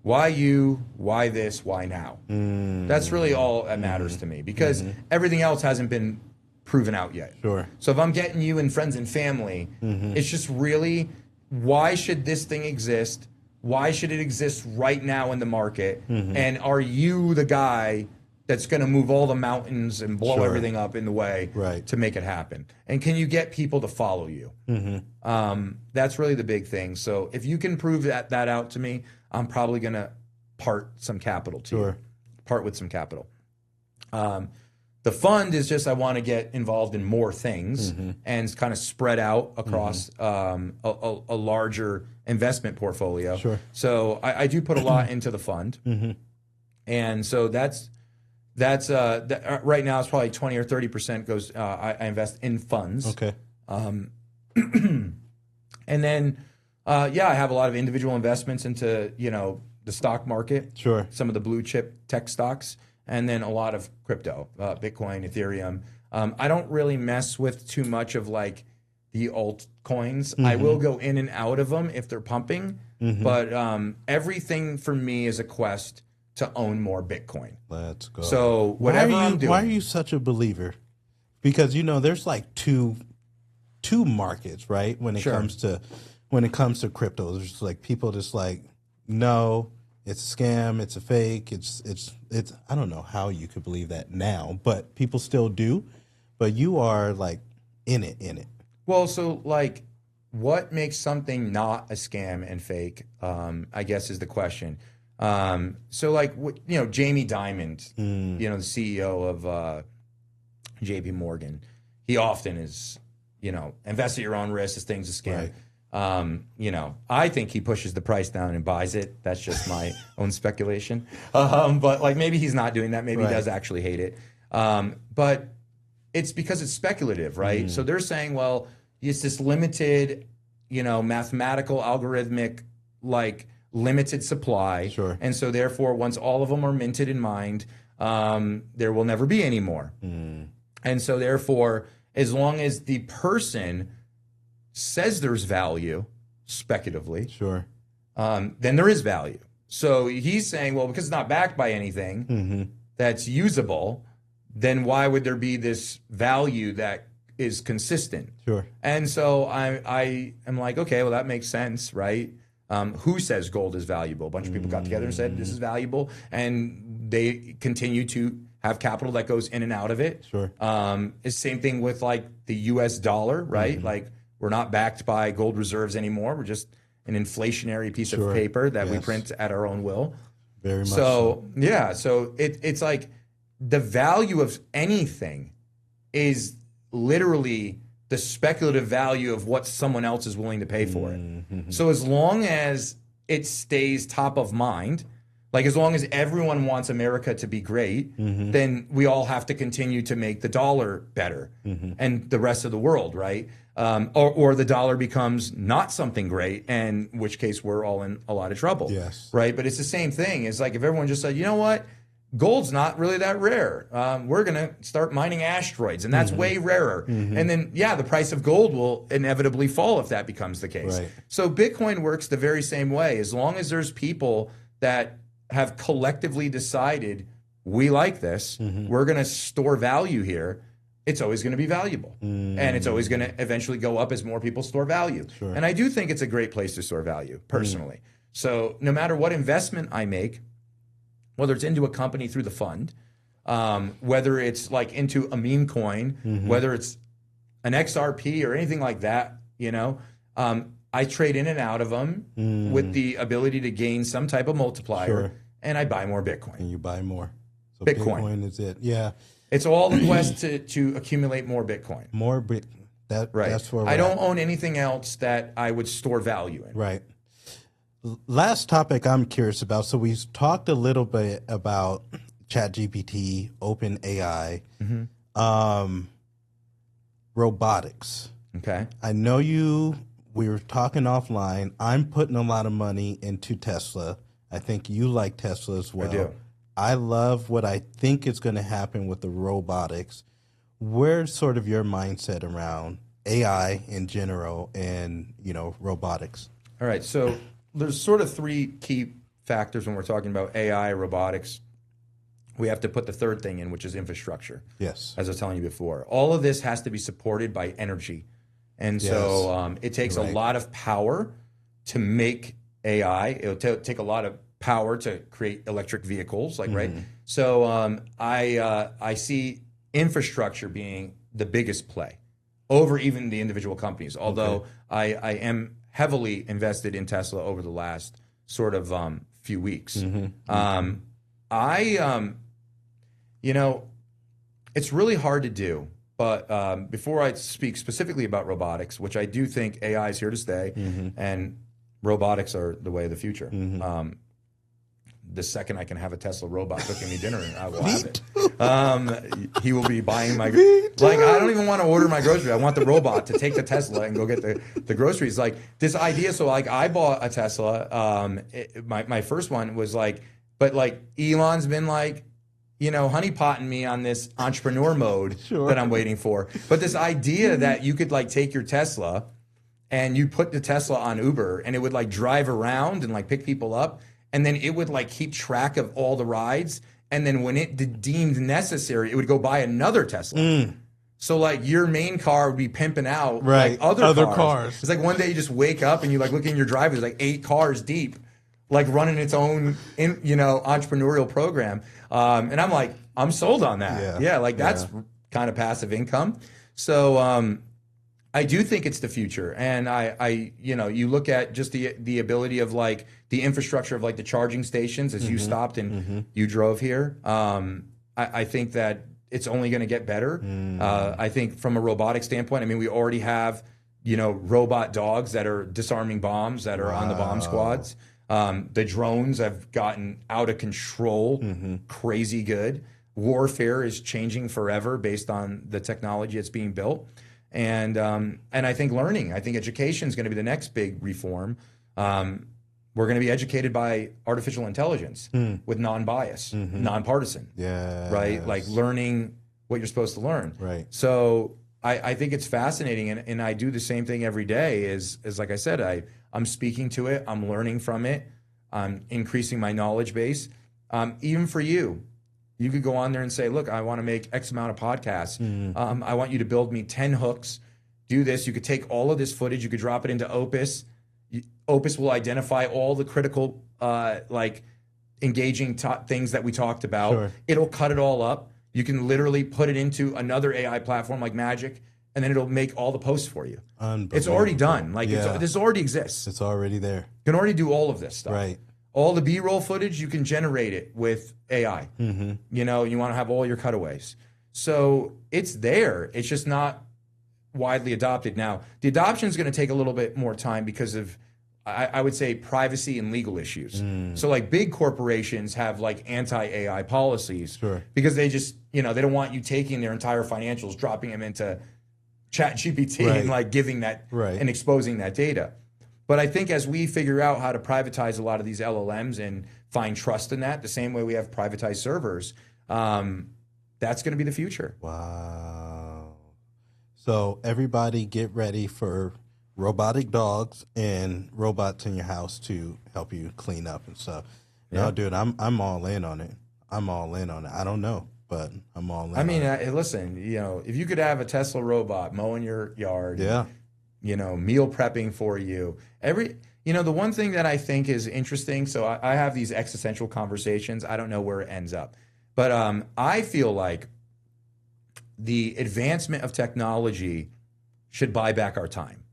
Why you, why this, why now? That's really all that matters to me, because everything else hasn't been proven out yet. Sure. So if I'm getting you in friends and family, it's just really, why should this thing exist? Why should it exist right now in the market? And are you the guy that's going to move all the mountains and blow everything up in the way to make it happen? And can you get people to follow you? That's really the big thing. So if you can prove that out to me, I'm probably going to part some capital to you. Part with some capital. The fund is just, I want to get involved in more things and kind of spread out across a larger investment portfolio. So I do put a lot into the fund. And so that's right now it's probably 20 or 30% goes, I invest in funds. Okay. And then, I have a lot of individual investments into, the stock market. Some of the blue chip tech stocks, and then a lot of crypto, Bitcoin, Ethereum. I don't really mess with too much of like the altcoins. I will go in and out of them if they're pumping, but everything for me is a quest to own more Bitcoin. Let's go. So whatever I'm doing. Why are you such a believer? Because there's like two two markets, right? When it Sure. comes to crypto, there's just like people just like, no, it's a scam, it's a fake, it's I don't know how you could believe that now, but people still do. But you are like in it. Well, so like, what makes something not a scam and fake? I guess is the question. So like, Jamie Dimon, the CEO of J.P. Morgan, he often is, invest at your own risk. This thing's a scam. Right. I think he pushes the price down and buys it. That's just my own speculation. But like, maybe he's not doing that. Maybe he does actually hate it. But it's because it's speculative, right? So they're saying, well, it's this limited, mathematical, algorithmic, like limited supply. Sure. And so therefore, once all of them are minted and mined, there will never be any more. And so therefore, as long as the person says there's value, speculatively, Sure. then there is value. So he's saying, well, because it's not backed by anything that's usable, then why would there be this value that is consistent? Sure. And so I am like, okay, well, that makes sense, right? Who says gold is valuable? A bunch of people got together and said this is valuable, and they continue to have capital that goes in and out of it. Sure. It's the same thing with like the U.S. dollar, right? Like we're not backed by gold reserves anymore. We're just an inflationary piece of paper that we print at our own will. Very much So yeah, so it's like the value of anything is literally the speculative value of what someone else is willing to pay for it. So as long as it stays top of mind, like as long as everyone wants America to be great, then we all have to continue to make the dollar better and the rest of the world, right? Or the dollar becomes not something great, and in which case we're all in a lot of trouble, right? But it's the same thing. It's like if everyone just said, you know what? Gold's not really that rare. We're going to start mining asteroids, and that's way rarer. And then, the price of gold will inevitably fall if that becomes the case. Right. So Bitcoin works the very same way. As long as there's people that have collectively decided, we like this, we're going to store value here, it's always going to be valuable. And it's always going to eventually go up as more people store value. Sure. And I do think it's a great place to store value, personally. So no matter what investment I make, whether it's into a company through the fund, whether it's like into a meme coin, whether it's an XRP or anything like that, I trade in and out of them with the ability to gain some type of multiplier, and I buy more Bitcoin. And you buy more. So Bitcoin is it. Yeah. It's all the quest to accumulate more Bitcoin. More Bitcoin. That's where I don't own anything else that I would store value in. Right. Last topic I'm curious about. So we've talked a little bit about ChatGPT, OpenAI, robotics. Okay. I know we were talking offline. I'm putting a lot of money into Tesla. I think you like Tesla as well. I do. I love what I think is going to happen with the robotics. Where's sort of your mindset around AI in general and, robotics? All right. So there's sort of three key factors when we're talking about AI, robotics. We have to put the third thing in, which is infrastructure. Yes. As I was telling you before. All of this has to be supported by energy. And so it takes a lot of power to make AI. It'll take a lot of power to create electric vehicles, right? So I see infrastructure being the biggest play over even the individual companies, although I am heavily invested in Tesla over the last sort of few weeks. It's really hard to do. But before I speak specifically about robotics, which I do think AI is here to stay, and robotics are the way of the future. The second I can have a Tesla robot cooking me dinner, I will have it. He will be buying my... I don't even want to order my groceries. I want the robot to take the Tesla and go get the groceries. Like, this idea, so like I bought a Tesla. My first one was but Elon's been honeypotting me on this entrepreneur mode that I'm waiting for. But this idea that you could take your Tesla and you put the Tesla on Uber and it would drive around and pick people up, and then it would keep track of all the rides, and then when it deemed necessary, it would go buy another Tesla. So like your main car would be pimping out Right. like other, Other cars. cars. It's like one day you just wake up and you like look in your driveway, there's like 8 cars deep, like running its own entrepreneurial program. And I'm like, I'm sold on that. Yeah, like that's kind of passive income. So I do think it's the future. And you look at just the ability of like the infrastructure of like the charging stations as you stopped and you drove here. I think that it's only going to get better. I think from a robotic standpoint, I mean, we already have, robot dogs that are disarming bombs that are on the bomb squads. The drones have gotten out of control, crazy good. Warfare is changing forever based on the technology that's being built. And I think I think education is going to be the next big reform. We're going to be educated by artificial intelligence with non-bias, non-partisan. Right? Like learning what you're supposed to learn. Right. So I think it's fascinating, and I do the same thing every day. Is like I said, I'm speaking to it, I'm learning from it, I'm increasing my knowledge base. Even for you. You could go on there and say, look, I want to make X amount of podcasts. I want you to build me 10 hooks, do this. You could take all of this footage, you could drop it into Opus. Opus will identify all the critical, engaging things that we talked about. Sure. It'll cut it all up. You can literally put it into another AI platform like Magic, and then it'll make all the posts for you. Unbelievable. It's already done. This already exists. It's already there. You can already do all of this stuff. Right. All the B-roll footage, you can generate it with AI. You want to have all your cutaways. So it's there. It's just not widely adopted. Now, the adoption is going to take a little bit more time because of, I would say, privacy and legal issues. So like big corporations have like anti-AI policies because they just, they don't want you taking their entire financials, dropping them into ChatGPT and like giving that and exposing that data. But I think as we figure out how to privatize a lot of these LLMs and find trust in that, the same way we have privatized servers, that's going to be the future. Wow. So everybody get ready for robotic dogs and robots in your house to help you clean up and stuff. No, dude, I'm all in on it. I'm all in on it. I don't know, but I'm all in. I mean, listen, if you could have a Tesla robot mowing your yard, meal prepping for you. The one thing that I think is interesting, so I have these existential conversations. I don't know where it ends up. But I feel like the advancement of technology should buy back our time.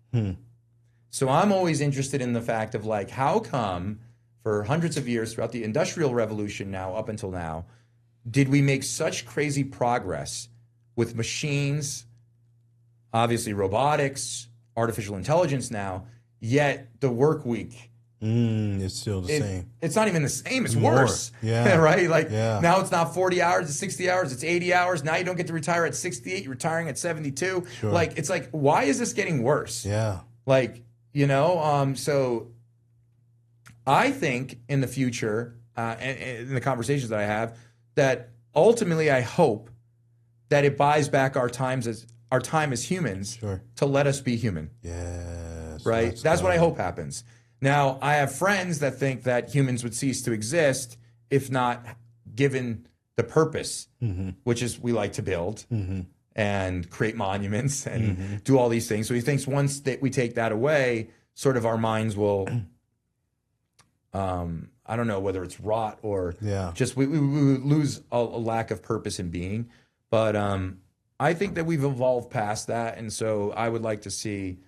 So I'm always interested in the fact of like, how come for hundreds of years throughout the Industrial Revolution now, up until now, did we make such crazy progress with machines, obviously robotics, artificial intelligence now, yet the work week it's still the same. It's not even the same. It's worse. Yeah. Right? Like now it's not 40 hours, it's 60 hours, it's 80 hours. Now you don't get to retire at 68, you're retiring at 72. Sure. Like, it's like, why is this getting worse? Yeah. Like, so I think in the future, and in the conversations that I have, that ultimately I hope that it buys back our time as humans to let us be human. Yes. Right? That's what I hope happens. Now, I have friends that think that humans would cease to exist if not given the purpose, which is we like to build and create monuments and do all these things. So he thinks once that we take that away, sort of our minds will, I don't know whether it's rot or just we lose a lack of purpose in being. But I think that we've evolved past that. And so I would like to see,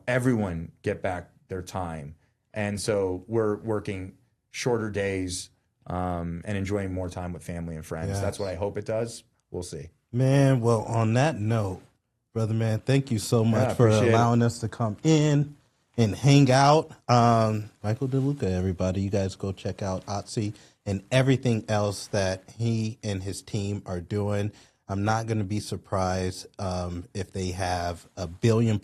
everyone get back their time. And so we're working shorter days and enjoying more time with family and friends. That's what I hope it does. We'll see. Man, well, on that note, brother, man, thank you so much for allowing us to come in and hang out. Michael DeLuca, everybody, you guys go check out Otzi and everything else that he and his team are doing. I'm not going to be surprised if they have $1 billion+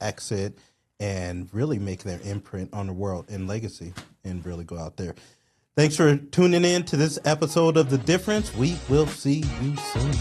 exit and really make their imprint on the world and legacy and really go out there. Thanks for tuning in to this episode of The Difference. We will see you soon.